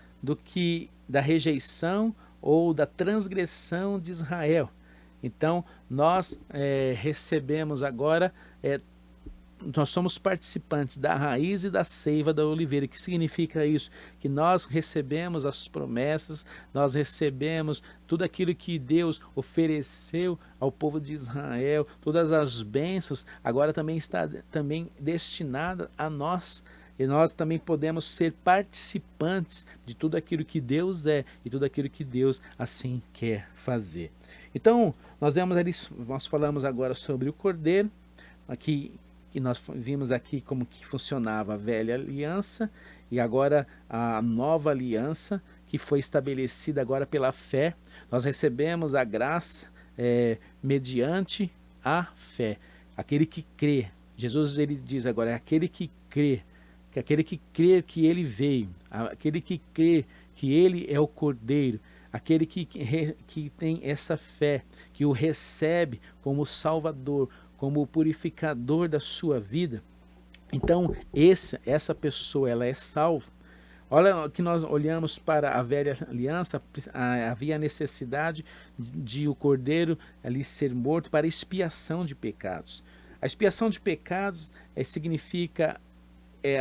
Speaker 1: da rejeição ou da transgressão de Israel. Então, nós recebemos agora, nós somos participantes da raiz e da seiva da oliveira. O que significa isso? Que nós recebemos as promessas, nós recebemos tudo aquilo que Deus ofereceu ao povo de Israel, todas as bênçãos, agora também está destinada a nós. E nós também podemos ser participantes de tudo aquilo que Deus é e tudo aquilo que Deus assim quer fazer. Então, nós falamos agora sobre o Cordeiro, aqui que nós vimos aqui como que funcionava a velha aliança e agora a nova aliança que foi estabelecida agora pela fé. Nós recebemos a graça mediante a fé. Aquele que crê, Jesus ele diz agora, é aquele que crê, que ele veio, aquele que crê que ele é o Cordeiro, aquele que tem essa fé, que o recebe como Salvador, como o purificador da sua vida, então essa pessoa ela é salva. Olha que nós olhamos para a velha aliança, havia a necessidade de o cordeiro ali ser morto para expiação de pecados. A expiação de pecados significa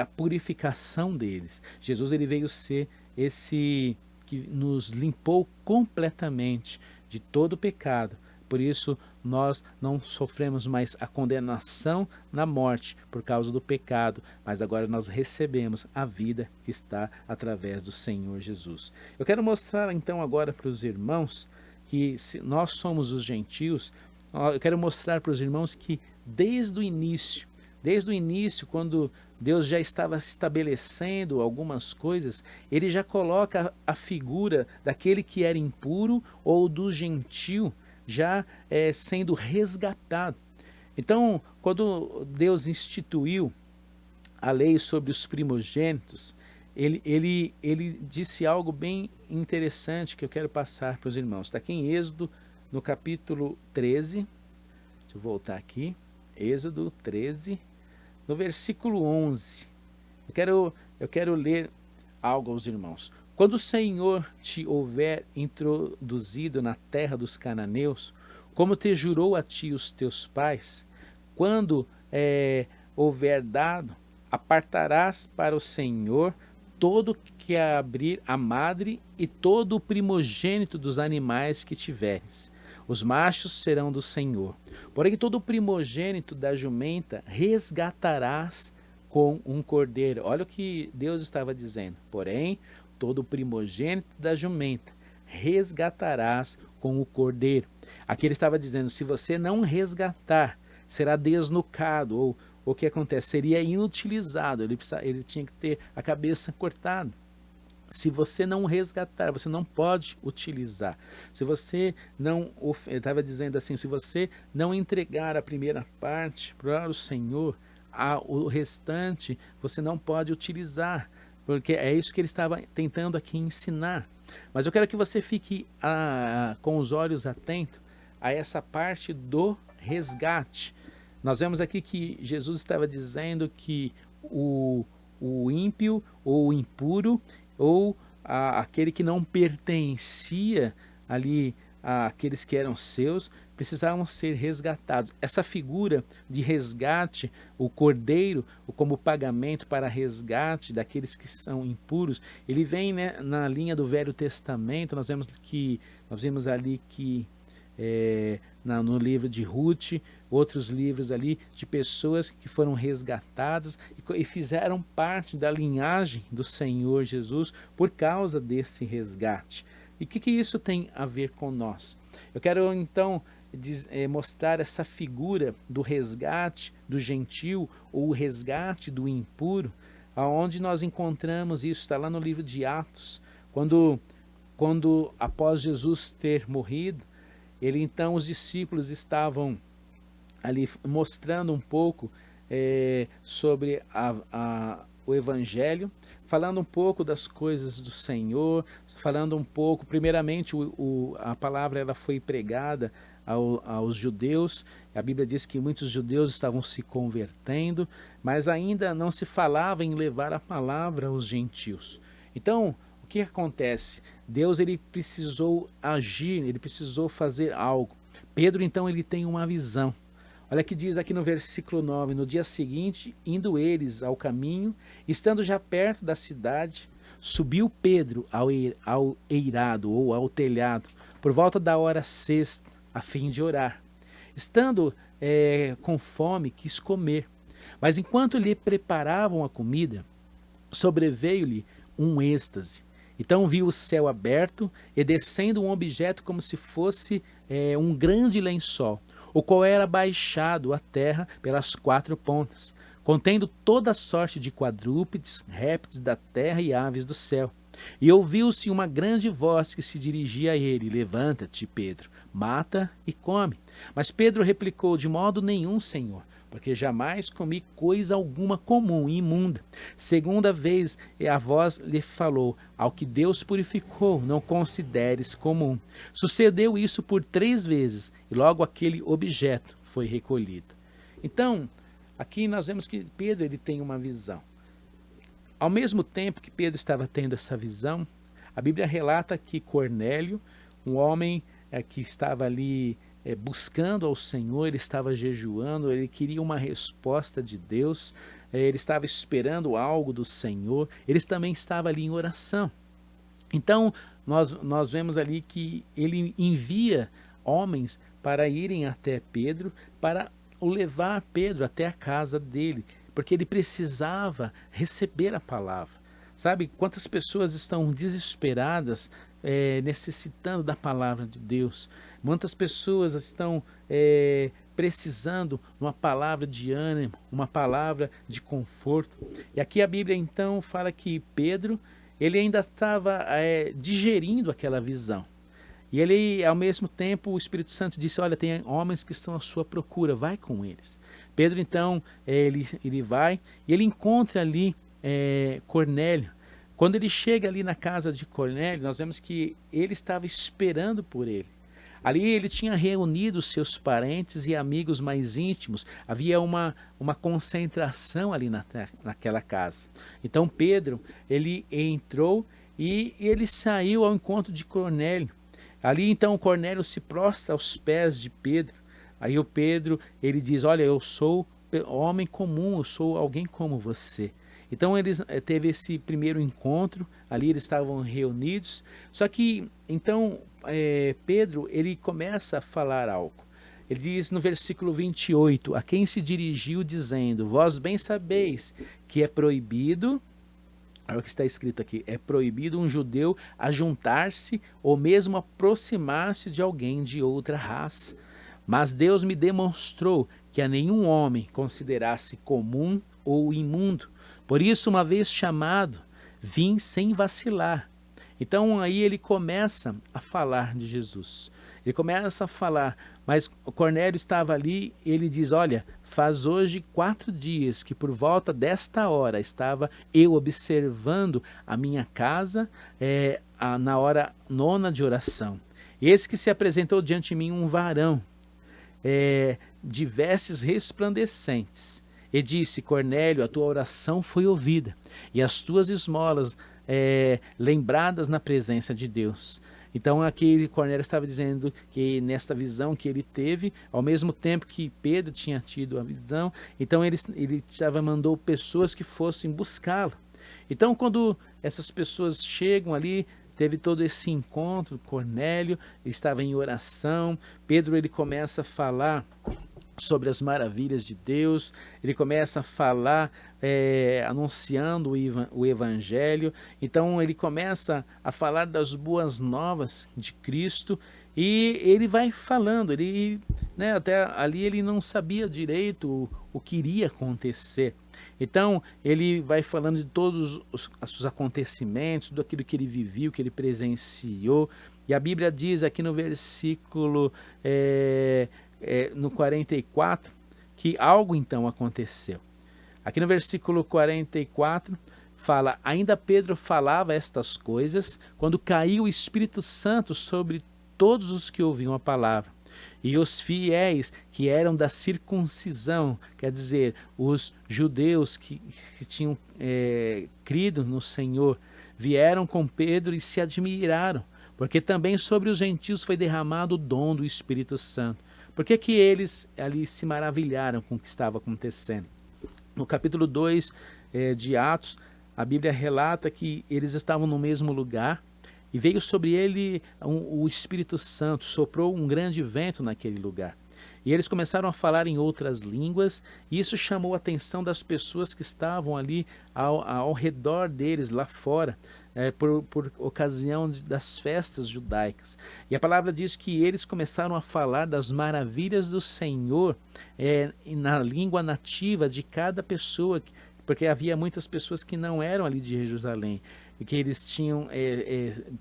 Speaker 1: a purificação deles. Jesus ele veio ser esse que nos limpou completamente de todo o pecado. Por isso nós não sofremos mais a condenação na morte por causa do pecado, mas agora nós recebemos a vida que está através do Senhor Jesus. Eu quero mostrar então agora para os irmãos que se nós somos os gentios, eu quero mostrar para os irmãos que desde o início, quando Deus já estava estabelecendo algumas coisas, ele já coloca a figura daquele que era impuro ou do gentio, já sendo resgatado. Então, quando Deus instituiu a lei sobre os primogênitos, ele disse algo bem interessante que eu quero passar para os irmãos. Está aqui em Êxodo, no capítulo 13, deixa eu voltar aqui, Êxodo 13, no versículo 11. Eu quero ler algo aos irmãos. Quando o Senhor te houver introduzido na terra dos cananeus, como te jurou a ti os teus pais, quando houver dado, apartarás para o Senhor todo que abrir a madre e todo o primogênito dos animais que tiveres. Os machos serão do Senhor. Porém, todo o primogênito da jumenta resgatarás com um cordeiro. Olha o que Deus estava dizendo. Porém, todo o primogênito da jumenta resgatarás com o cordeiro. Aqui ele estava dizendo, se você não resgatar, será desnucado, ou o que acontece? Seria inutilizado, ele tinha que ter a cabeça cortada. Se você não resgatar, você não pode utilizar. Se você não, ele estava dizendo assim, se você não entregar a primeira parte para o Senhor, o restante você não pode utilizar. Porque é isso que ele estava tentando aqui ensinar. Mas eu quero que você fique com os olhos atentos a essa parte do resgate. Nós vemos aqui que Jesus estava dizendo que o ímpio ou o impuro, ou aquele que não pertencia ali àqueles que eram seus, precisavam ser resgatados. Essa figura de resgate, o cordeiro, como pagamento para resgate daqueles que são impuros, ele vem, né, na linha do Velho Testamento. Nós vimos ali que no livro de Ruth, outros livros ali de pessoas que foram resgatadas e fizeram parte da linhagem do Senhor Jesus por causa desse resgate. E o que isso tem a ver com nós? Eu quero então mostrar essa figura do resgate do gentio ou o resgate do impuro, aonde nós encontramos isso. Está lá no livro de Atos, quando após Jesus ter morrido, então os discípulos estavam ali mostrando um pouco sobre o Evangelho, falando um pouco das coisas do Senhor, falando um pouco, primeiramente a palavra ela foi pregada aos judeus. A Bíblia diz que muitos judeus estavam se convertendo, mas ainda não se falava em levar a palavra aos gentios. Então, o que acontece? Deus ele precisou agir, ele precisou fazer algo. Pedro então ele tem uma visão. Olha que diz aqui no versículo 9, no dia seguinte, indo eles ao caminho, estando já perto da cidade, subiu Pedro ao eirado ou ao telhado, por volta da hora sexta, a fim de orar. Estando com fome, quis comer, mas enquanto lhe preparavam a comida, sobreveio-lhe um êxtase. Então viu o céu aberto e descendo um objeto como se fosse um grande lençol, o qual era baixado à terra pelas quatro pontas, contendo toda sorte de quadrúpedes, répteis da terra e aves do céu. E ouviu-se uma grande voz que se dirigia a ele: levanta-te, Pedro, mata e come. Mas Pedro replicou: de modo nenhum, Senhor, porque jamais comi coisa alguma comum e imunda. Segunda vez a voz lhe falou: ao que Deus purificou, não consideres comum. Sucedeu isso por 3 vezes, e logo aquele objeto foi recolhido. Então, aqui nós vemos que Pedro ele tem uma visão. Ao mesmo tempo que Pedro estava tendo essa visão, a Bíblia relata que Cornélio, um homem que estava ali buscando ao Senhor, ele estava jejuando, ele queria uma resposta de Deus, ele estava esperando algo do Senhor, ele também estava ali em oração. Então, nós vemos ali que ele envia homens para irem até Pedro, para o levar Pedro até a casa dele, porque ele precisava receber a palavra. Sabe quantas pessoas estão desesperadas, necessitando da palavra de Deus? Quantas pessoas estão precisando de uma palavra de ânimo, uma palavra de conforto? E aqui a Bíblia então fala que Pedro, ele ainda estava digerindo aquela visão. E ele, ao mesmo tempo, o Espírito Santo disse: olha, tem homens que estão à sua procura, vai com eles. Pedro então, ele vai e ele encontra ali Cornélio. Quando ele chega ali na casa de Cornélio, nós vemos que ele estava esperando por ele. Ali ele tinha reunido seus parentes e amigos mais íntimos, havia uma concentração ali naquela casa. Então Pedro, ele entrou e ele saiu ao encontro de Cornélio. Ali então Cornélio se prostra aos pés de Pedro. Aí o Pedro, ele diz: olha, eu sou homem comum, eu sou alguém como você. Então eles teve esse primeiro encontro, ali eles estavam reunidos, só que então Pedro, ele começa a falar algo. Ele diz no versículo 28, a quem se dirigiu dizendo: vós bem sabeis que é proibido, olha o que está escrito aqui, é proibido um judeu ajuntar-se ou mesmo aproximar-se de alguém de outra raça. Mas Deus me demonstrou que a nenhum homem considerasse comum ou imundo. Por isso, uma vez chamado, vim sem vacilar. Então aí ele começa a falar de Jesus. Ele começa a falar, mas o Cornélio estava ali, ele diz: olha, faz hoje 4 dias que por volta desta hora estava eu observando a minha casa na hora 9ª de oração. Eis que se apresentou diante de mim um varão de vestes resplandecentes. E disse: Cornélio, a tua oração foi ouvida, e as tuas esmolas lembradas na presença de Deus. Então aqui Cornélio estava dizendo que nesta visão que ele teve, ao mesmo tempo que Pedro tinha tido a visão, então ele mandou pessoas que fossem buscá-lo. Então quando essas pessoas chegam ali, teve todo esse encontro, Cornélio estava em oração, Pedro ele começa a falar sobre as maravilhas de Deus, ele começa a falar, anunciando o Evangelho. Então ele começa a falar das boas novas de Cristo, e ele vai falando, até ali ele não sabia direito o que iria acontecer. Então ele vai falando de todos os acontecimentos, tudo aquilo que ele viveu, que ele presenciou, e a Bíblia diz aqui no versículo no 44, que algo então aconteceu. Aqui no versículo 44 fala: ainda Pedro falava estas coisas, quando caiu o Espírito Santo sobre todos os que ouviam a palavra. E os fiéis que eram da circuncisão, quer dizer, os judeus que tinham crido no Senhor, vieram com Pedro e se admiraram, porque também sobre os gentios foi derramado o dom do Espírito Santo. Por que eles ali se maravilharam com o que estava acontecendo? No capítulo 2 de Atos, a Bíblia relata que eles estavam no mesmo lugar e veio sobre ele o Espírito Santo, soprou um grande vento naquele lugar. E eles começaram a falar em outras línguas, e isso chamou a atenção das pessoas que estavam ali ao redor deles, lá fora, por ocasião das festas judaicas. E a palavra diz que eles começaram a falar das maravilhas do Senhor na língua nativa de cada pessoa, porque havia muitas pessoas que não eram ali de Jerusalém, e que eles tinham,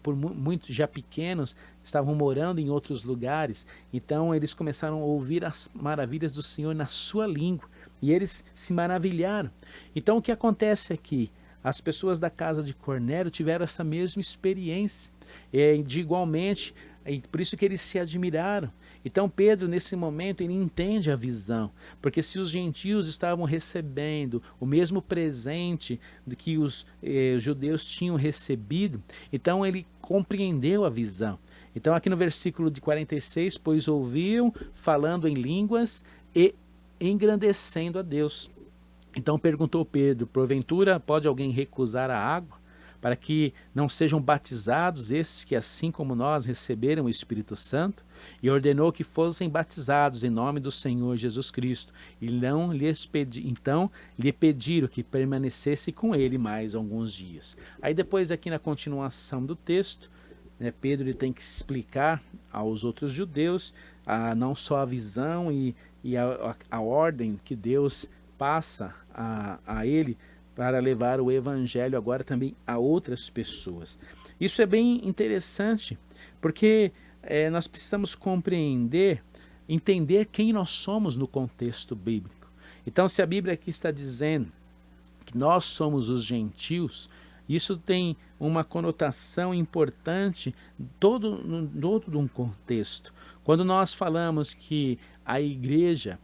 Speaker 1: por muito já pequenos, estavam morando em outros lugares. Então eles começaram a ouvir as maravilhas do Senhor na sua língua. E eles se maravilharam. Então o que acontece aqui? As pessoas da casa de Cornélio tiveram essa mesma experiência, de igualmente, e por isso que eles se admiraram. Então Pedro, nesse momento, ele entende a visão, porque se os gentios estavam recebendo o mesmo presente que os judeus tinham recebido, então ele compreendeu a visão. Então aqui no versículo de 46, pois ouviam falando em línguas e engrandecendo a Deus. Então perguntou Pedro, porventura pode alguém recusar a água, para que não sejam batizados esses que assim como nós receberam o Espírito Santo? E ordenou que fossem batizados em nome do Senhor Jesus Cristo. E não lhes então lhe pediram que permanecesse com ele mais alguns dias. Aí depois aqui na continuação do texto, Pedro ele tem que explicar aos outros judeus não só a visão e a ordem que Deus passa a ele para levar o evangelho agora também a outras pessoas. Isso é bem interessante, porque nós precisamos compreender, entender quem nós somos no contexto bíblico. Então, se a Bíblia aqui está dizendo que nós somos os gentios, isso tem uma conotação importante todo um contexto. Quando nós falamos que a igreja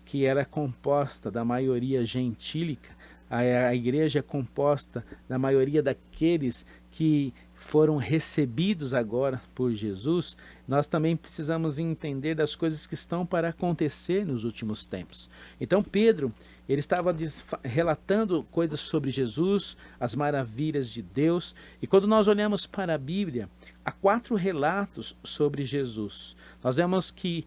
Speaker 1: que era composta da maioria gentílica, a igreja é composta da maioria daqueles que foram recebidos agora por Jesus, nós também precisamos entender das coisas que estão para acontecer nos últimos tempos. Então Pedro, ele estava relatando coisas sobre Jesus, as maravilhas de Deus, e quando nós olhamos para a Bíblia, há 4 relatos sobre Jesus. Nós vemos que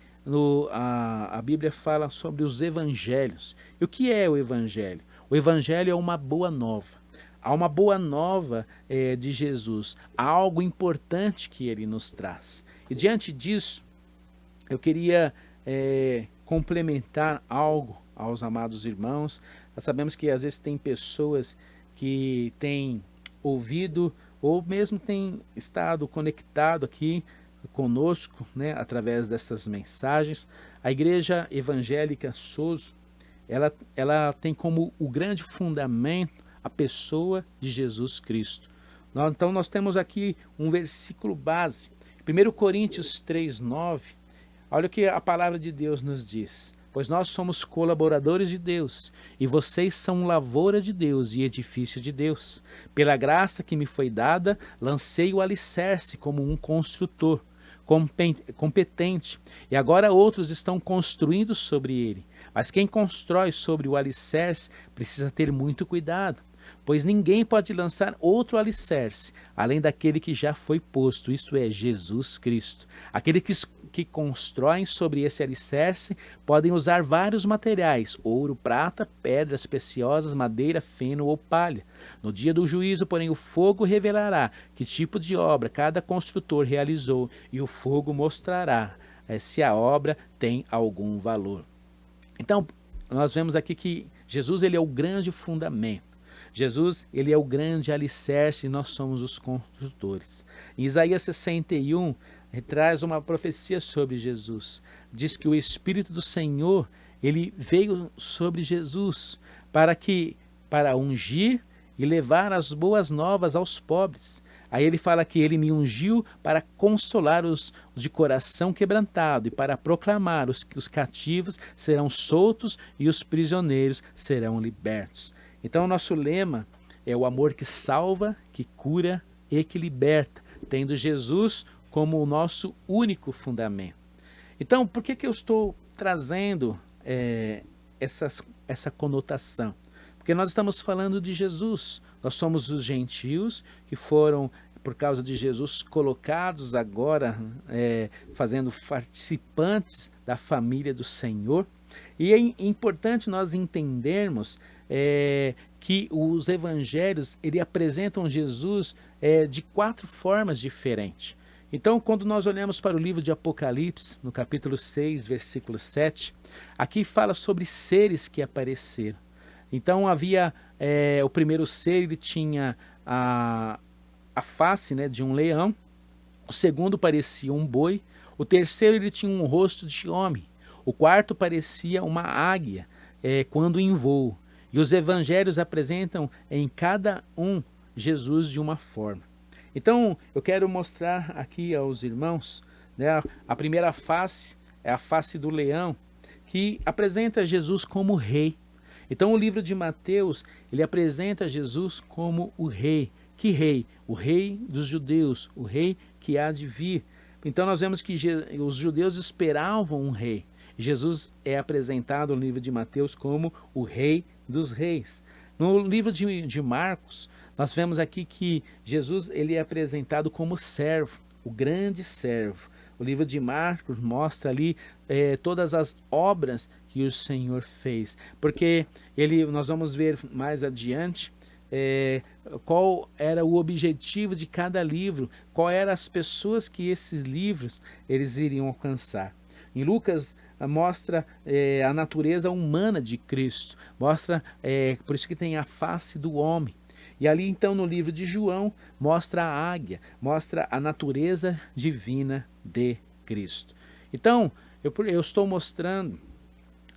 Speaker 1: a Bíblia fala sobre os evangelhos. E o que é o evangelho? O evangelho é uma boa nova. Há uma boa nova de Jesus, há algo importante que ele nos traz. E diante disso, eu queria complementar algo aos amados irmãos. Nós sabemos que às vezes tem pessoas que têm ouvido ou mesmo têm estado conectado aqui conosco, através dessas mensagens. A Igreja Evangélica Sozo, ela tem como o grande fundamento a pessoa de Jesus Cristo. Então nós temos aqui um versículo base, 1 Coríntios 3:9. Olha o que a palavra de Deus nos diz: pois nós somos colaboradores de Deus, e vocês são lavoura de Deus e edifício de Deus. Pela graça que me foi dada, lancei o alicerce como um construtor competente, e agora outros estão construindo sobre ele. Mas quem constrói sobre o alicerce precisa ter muito cuidado, pois ninguém pode lançar outro alicerce, além daquele que já foi posto, isto é, Jesus Cristo. Aquele que constroem sobre esse alicerce podem usar vários materiais: ouro, prata, pedras preciosas, madeira, feno ou palha. No dia do juízo, porém, o fogo revelará que tipo de obra cada construtor realizou, e o fogo mostrará se a obra tem algum valor. Então, nós vemos aqui que Jesus, ele é o grande fundamento. Jesus, ele é o grande alicerce e nós somos os construtores. Em Isaías 61, traz uma profecia sobre Jesus. Diz que o Espírito do Senhor, ele veio sobre Jesus para ungir e levar as boas novas aos pobres. Aí ele fala que ele me ungiu para consolar os de coração quebrantado e para proclamar que os cativos serão soltos e os prisioneiros serão libertos. Então o nosso lema é o amor que salva, que cura e que liberta, tendo Jesus como o nosso único fundamento. Então, por que eu estou trazendo essa conotação? Porque nós estamos falando de Jesus. Nós somos os gentios que foram, por causa de Jesus, colocados agora, fazendo participantes da família do Senhor. E é importante nós entendermos que os evangelhos, ele apresentam Jesus de 4 formas diferentes. Então, quando nós olhamos para o livro de Apocalipse, no capítulo 6, versículo 7, aqui fala sobre seres que apareceram. Então havia o primeiro ser, ele tinha a face de um leão. O segundo parecia um boi. O terceiro, ele tinha um rosto de homem. O quarto parecia uma águia quando em voo. E os evangelhos apresentam em cada um Jesus de uma forma. Então, eu quero mostrar aqui aos irmãos, né, a primeira face é a face do leão, que apresenta Jesus como rei. Então, o livro de Mateus, ele apresenta Jesus como o rei. Que rei? O rei dos judeus, o rei que há de vir. Então, nós vemos que os judeus esperavam um rei. Jesus é apresentado no livro de Mateus como o rei dos reis. No livro de Marcos, nós vemos aqui que Jesus ele é apresentado como servo, o grande servo. O livro de Marcos mostra ali todas as obras que o Senhor fez. Porque nós vamos ver mais adiante qual era o objetivo de cada livro, qual eram as pessoas que esses livros eles iriam alcançar. Em Lucas mostra a natureza humana de Cristo, mostra, por isso que tem a face do homem. E ali então no livro de João mostra a águia, mostra a natureza divina de Cristo. Então eu estou mostrando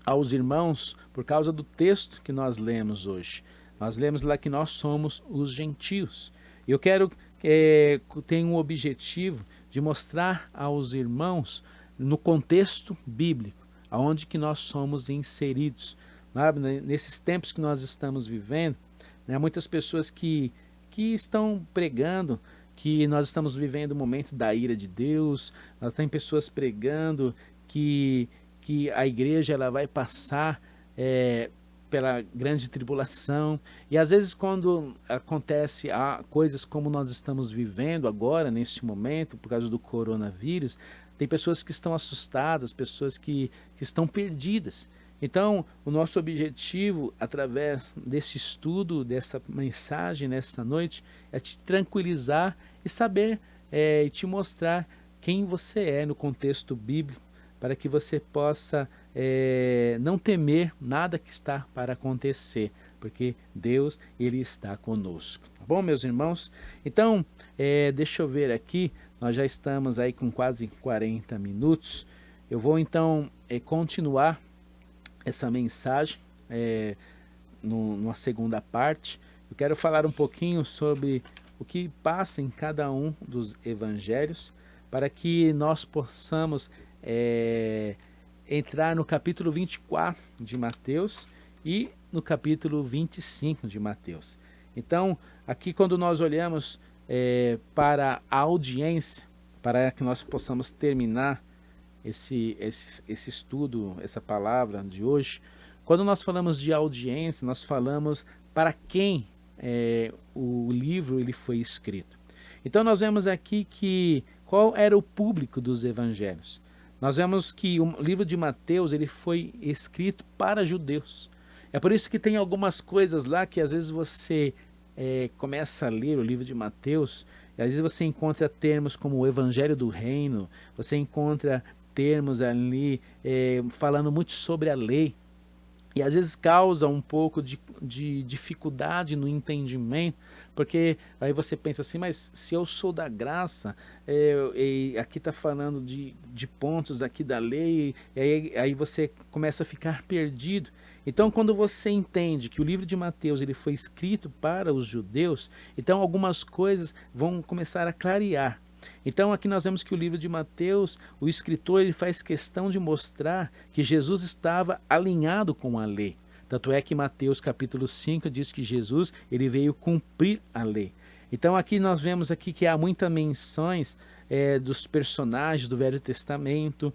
Speaker 1: aos irmãos por causa do texto que nós lemos hoje. Nós lemos lá que nós somos os gentios. Eu quero ter um objetivo de mostrar aos irmãos no contexto bíblico, aonde que nós somos inseridos. Sabe? Nesses tempos que nós estamos vivendo, né, muitas pessoas que estão pregando que nós estamos vivendo o momento da ira de Deus, nós tem pessoas pregando que a igreja ela vai passar pela grande tribulação, e às vezes quando acontece coisas como nós estamos vivendo agora, neste momento, por causa do coronavírus, tem pessoas que estão assustadas, pessoas que estão perdidas. Então, o nosso objetivo, através desse estudo, dessa mensagem nesta noite, é te tranquilizar e saber e te mostrar quem você é no contexto bíblico, para que você possa não temer nada que está para acontecer, porque Deus ele está conosco. Tá bom, meus irmãos? Então, deixa eu ver aqui, nós já estamos aí com quase 40 minutos. Eu vou então continuar essa mensagem numa segunda parte. Eu quero falar um pouquinho sobre o que passa em cada um dos evangelhos, para que nós possamos entrar no capítulo 24 de Mateus e no capítulo 25 de Mateus. Então, aqui quando nós olhamos para a audiência, para que nós possamos terminar esse estudo, essa palavra de hoje, quando nós falamos de audiência, nós falamos para quem o livro ele foi escrito. Então nós vemos aqui que qual era o público dos evangelhos. Nós vemos que o livro de Mateus ele foi escrito para judeus. É por isso que tem algumas coisas lá que às vezes você começa a ler o livro de Mateus, e às vezes você encontra termos como o evangelho do reino, você encontra termos ali falando muito sobre a lei, e às vezes causa um pouco de dificuldade no entendimento, porque aí você pensa assim, mas se eu sou da graça, aqui está falando de pontos aqui da lei, e aí você começa a ficar perdido. Então quando você entende que o livro de Mateus ele foi escrito para os judeus, então algumas coisas vão começar a clarear. Então aqui nós vemos que o livro de Mateus, o escritor ele faz questão de mostrar que Jesus estava alinhado com a lei. Tanto é que Mateus capítulo 5 diz que Jesus ele veio cumprir a lei. Então aqui nós vemos aqui que há muitas menções dos personagens do Velho Testamento,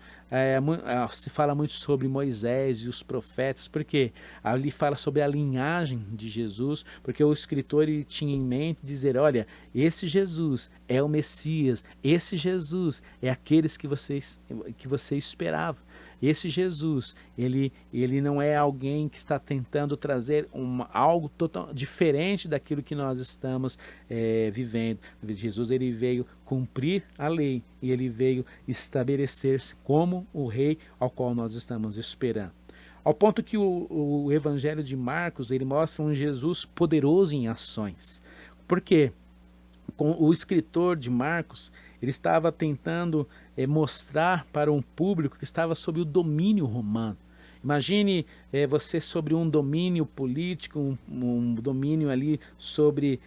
Speaker 1: se fala muito sobre Moisés e os profetas, porque ali fala sobre a linhagem de Jesus, porque o escritor ele tinha em mente dizer, olha, esse Jesus é o Messias, esse Jesus é aqueles que você esperava. Esse Jesus, ele não é alguém que está tentando trazer algo total, diferente daquilo que nós estamos vivendo. Jesus ele veio cumprir a lei e ele veio estabelecer-se como o rei ao qual nós estamos esperando. Ao ponto que o Evangelho de Marcos ele mostra um Jesus poderoso em ações. Por quê? o escritor de Marcos, ele estava tentando mostrar para um público que estava sob o domínio romano. Imagine você sobre um domínio político, um domínio ali sobre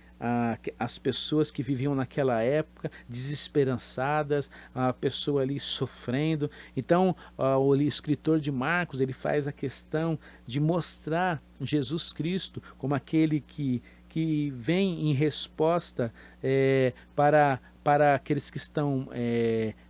Speaker 1: as pessoas que viviam naquela época, desesperançadas, a pessoa ali sofrendo. Então, o escritor de Marcos, ele faz a questão de mostrar Jesus Cristo como aquele que vem em resposta para aqueles que estão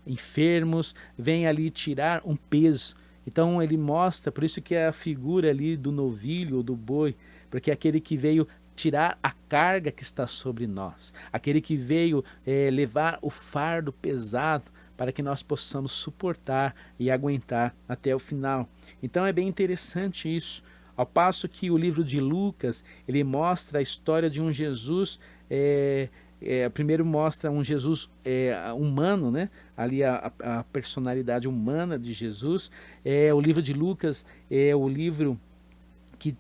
Speaker 1: enfermos, vem ali tirar um peso. Então ele mostra, por isso que é a figura ali do novilho ou do boi, porque é aquele que veio tirar a carga que está sobre nós, aquele que veio levar o fardo pesado para que nós possamos suportar e aguentar até o final. Então é bem interessante isso. Ao passo que o livro de Lucas, ele mostra a história de um Jesus, primeiro mostra um Jesus humano, né? Ali a personalidade humana de Jesus. O livro de Lucas é o livro que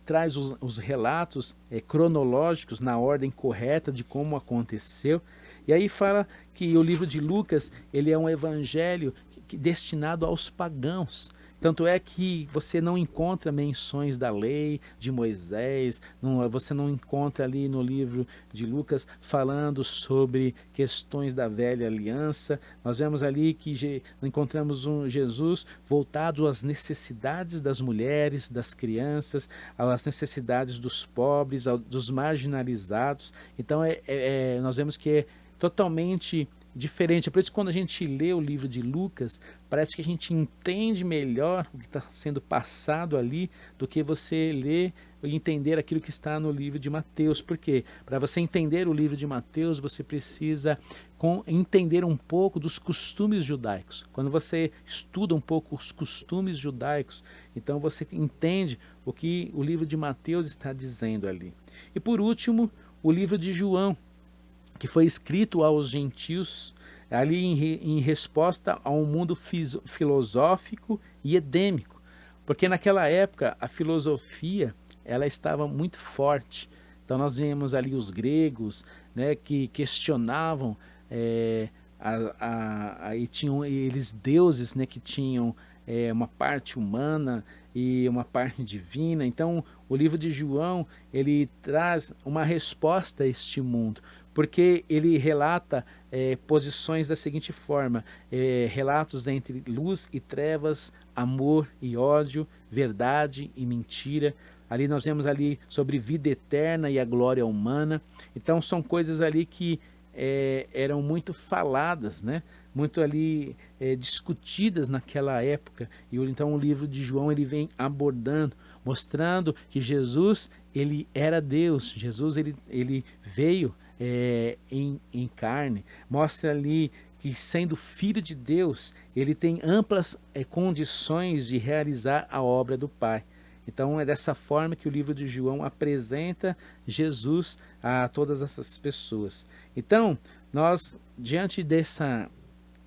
Speaker 1: traz os relatos cronológicos na ordem correta de como aconteceu. E aí fala que o livro de Lucas, ele é um evangelho destinado aos pagãos. Tanto é que você não encontra menções da lei de Moisés, você não encontra ali no livro de Lucas falando sobre questões da velha aliança. Nós vemos ali que encontramos um Jesus voltado às necessidades das mulheres, das crianças, às necessidades dos pobres, dos marginalizados. Então nós vemos que é totalmente diferente. Por isso, quando a gente lê o livro de Lucas, parece que a gente entende melhor o que está sendo passado ali do que você ler e entender aquilo que está no livro de Mateus. Por quê? Para você entender o livro de Mateus, você precisa entender um pouco dos costumes judaicos. Quando você estuda um pouco os costumes judaicos, então você entende o que o livro de Mateus está dizendo ali. E por último, o livro de João, que foi escrito aos gentios, ali em resposta a um mundo filosófico e edêmico, porque naquela época a filosofia ela estava muito forte. Então nós vemos ali os gregos, né, que questionavam e tinham eles deuses, né, que tinham uma parte humana e uma parte divina. Então o livro de João, ele traz uma resposta a este mundo, porque ele relata posições da seguinte forma, relatos entre luz e trevas, amor e ódio, verdade e mentira. Ali nós vemos ali sobre vida eterna e a glória humana. Então são coisas ali que eram muito faladas, né? Muito ali discutidas naquela época. E então o livro de João, ele vem abordando, mostrando que Jesus, ele era Deus. Jesus, ele veio em carne. Mostra ali que, sendo filho de Deus, ele tem amplas condições de realizar a obra do Pai. Então é dessa forma que o livro de João apresenta Jesus a todas essas pessoas. Então, nós, diante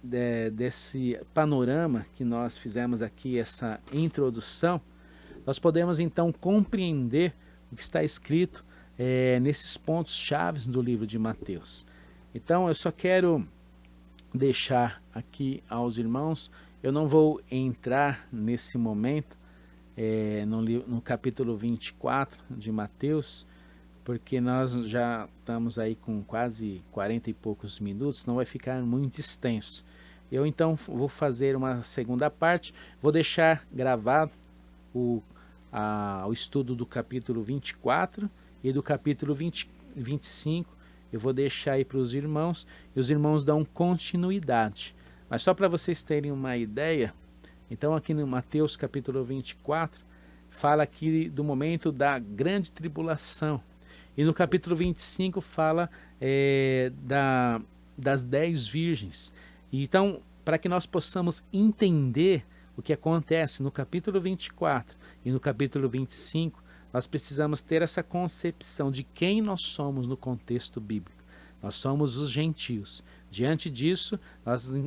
Speaker 1: desse panorama que nós fizemos aqui, essa introdução, nós podemos então compreender o que está escrito nesses pontos chaves do livro de Mateus. Então eu só quero deixar aqui aos irmãos, eu não vou entrar nesse momento no capítulo 24 de Mateus, porque nós já estamos aí com quase 40 e poucos minutos, não vai ficar muito extenso. Eu então vou fazer uma segunda parte, vou deixar gravado o estudo do capítulo 24 e do capítulo 25, eu vou deixar aí para os irmãos, e os irmãos dão continuidade. Mas só para vocês terem uma ideia, então aqui no Mateus capítulo 24, fala aqui do momento da grande tribulação. E no capítulo 25 fala das 10 virgens. Então, para que nós possamos entender o que acontece no capítulo 24 e no capítulo 25, nós precisamos ter essa concepção de quem nós somos no contexto bíblico. Nós somos os gentios. Diante disso,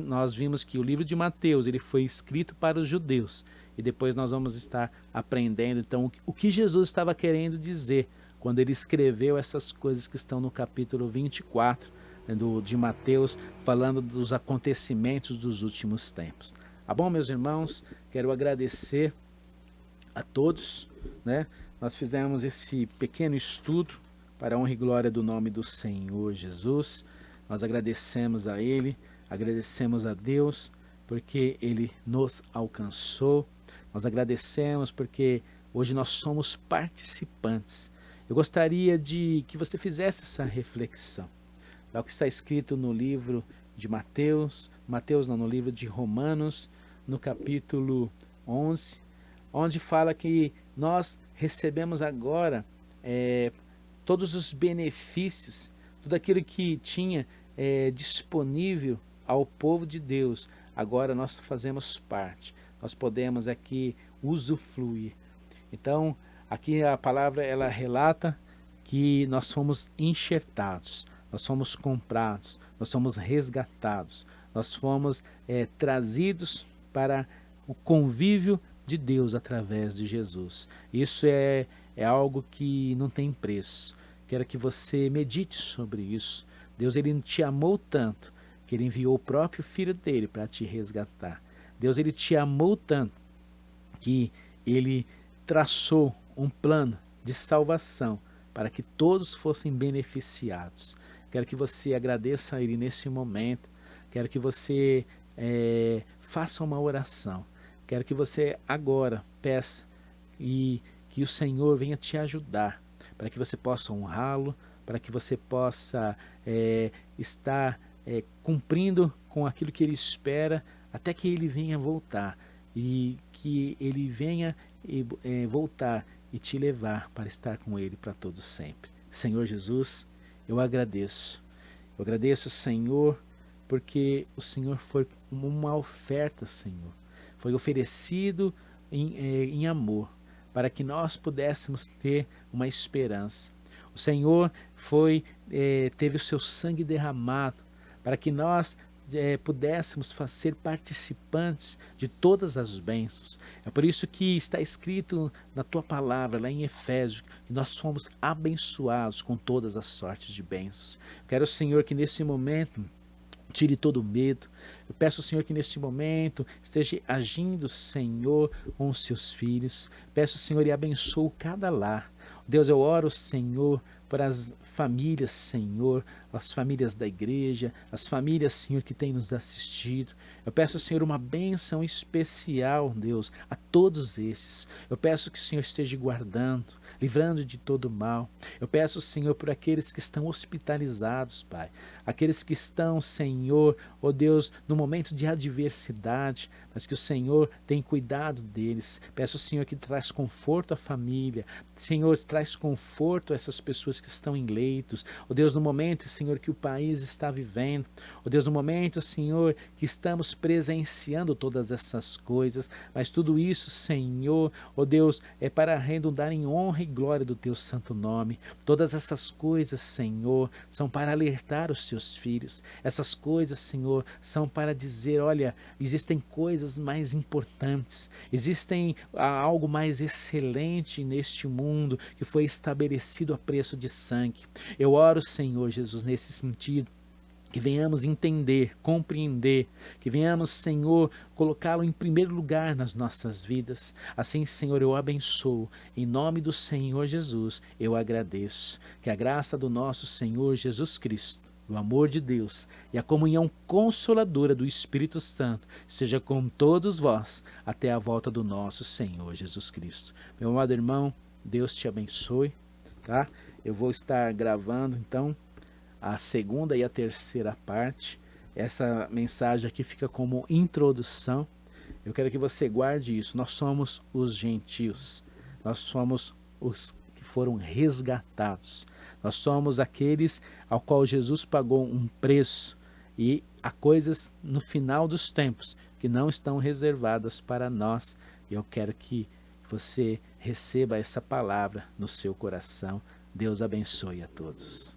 Speaker 1: nós vimos que o livro de Mateus ele foi escrito para os judeus. E depois nós vamos estar aprendendo então o que Jesus estava querendo dizer quando ele escreveu essas coisas que estão no capítulo 24 de Mateus, falando dos acontecimentos dos últimos tempos. Tá bom, meus irmãos? Quero agradecer a todos, né? Nós fizemos esse pequeno estudo para a honra e glória do nome do Senhor Jesus. Nós agradecemos a Ele, agradecemos a Deus, porque Ele nos alcançou. Nós agradecemos porque hoje nós somos participantes. Eu gostaria de que você fizesse essa reflexão. É o que está escrito no livro de Mateus, no livro de Romanos, no capítulo 11, onde fala que nós recebemos agora todos os benefícios, tudo aquilo que tinha disponível ao povo de Deus. Agora nós fazemos parte, nós podemos aqui usufruir. Então, aqui a palavra ela relata que nós somos enxertados, nós somos comprados, nós somos resgatados, nós fomos trazidos para o convívio de Deus através de Jesus. Isso é algo que não tem preço. Quero que você medite sobre isso. Deus ele te amou tanto que ele enviou o próprio Filho dele para te resgatar. Deus ele te amou tanto que ele traçou um plano de salvação para que todos fossem beneficiados. Quero que você agradeça a Ele nesse momento. Quero que você faça uma oração. Quero que você agora peça e que o Senhor venha te ajudar, para que você possa honrá-lo, para que você possa estar cumprindo com aquilo que Ele espera, até que Ele venha voltar, e que Ele venha voltar e te levar para estar com Ele para todos sempre. Senhor Jesus, eu agradeço. Eu agradeço, Senhor, porque o Senhor foi uma oferta, Senhor. Foi oferecido em amor, para que nós pudéssemos ter uma esperança. O Senhor teve o seu sangue derramado, para que nós pudéssemos ser participantes de todas as bênçãos. É por isso que está escrito na tua palavra, lá em Efésios, que nós fomos abençoados com todas as sortes de bênçãos. Quero, Senhor, que nesse momento tire todo o medo. Eu peço, Senhor, que neste momento esteja agindo, Senhor, com os seus filhos. Peço, Senhor, e abençoo cada lar. Deus, eu oro, Senhor, para as famílias, Senhor, as famílias da igreja, as famílias, Senhor, que têm nos assistido. Eu peço, Senhor, uma bênção especial, Deus, a todos esses. Eu peço que o Senhor esteja guardando, livrando de todo mal. Eu peço, Senhor, por aqueles que estão hospitalizados, Pai. Aqueles que estão, Senhor, ó Deus, no momento de adversidade, mas que o Senhor tem cuidado deles. Peço, Senhor, que traz conforto à família. Senhor, traz conforto a essas pessoas que estão em leitos. Ó Deus, no momento, Senhor, que o país está vivendo. Ó Deus, no momento, Senhor, que estamos presenciando todas essas coisas. Mas tudo isso, Senhor, ó Deus, é para redundar em honra e glória do teu santo nome. Todas essas coisas, Senhor, são para alertar os seus filhos. Essas coisas, Senhor, são para dizer, olha, existem coisas mais importantes. Existem algo mais excelente neste mundo que foi estabelecido a preço de sangue. Eu oro, Senhor Jesus, nesse sentido, que venhamos entender, compreender, que venhamos, Senhor, colocá-lo em primeiro lugar nas nossas vidas. Assim, Senhor, eu abençoo. Em nome do Senhor Jesus, eu agradeço. Que a graça do nosso Senhor Jesus Cristo, o amor de Deus e a comunhão consoladora do Espírito Santo seja com todos vós até a volta do nosso Senhor Jesus Cristo. Meu amado irmão, Deus te abençoe, tá? Eu vou estar gravando, então, a segunda e a terceira parte. Essa mensagem aqui fica como introdução. Eu quero que você guarde isso. Nós somos os gentios. Nós somos os que foram resgatados. Nós somos aqueles ao qual Jesus pagou um preço. E há coisas no final dos tempos que não estão reservadas para nós. E eu quero que você receba essa palavra no seu coração. Deus abençoe a todos.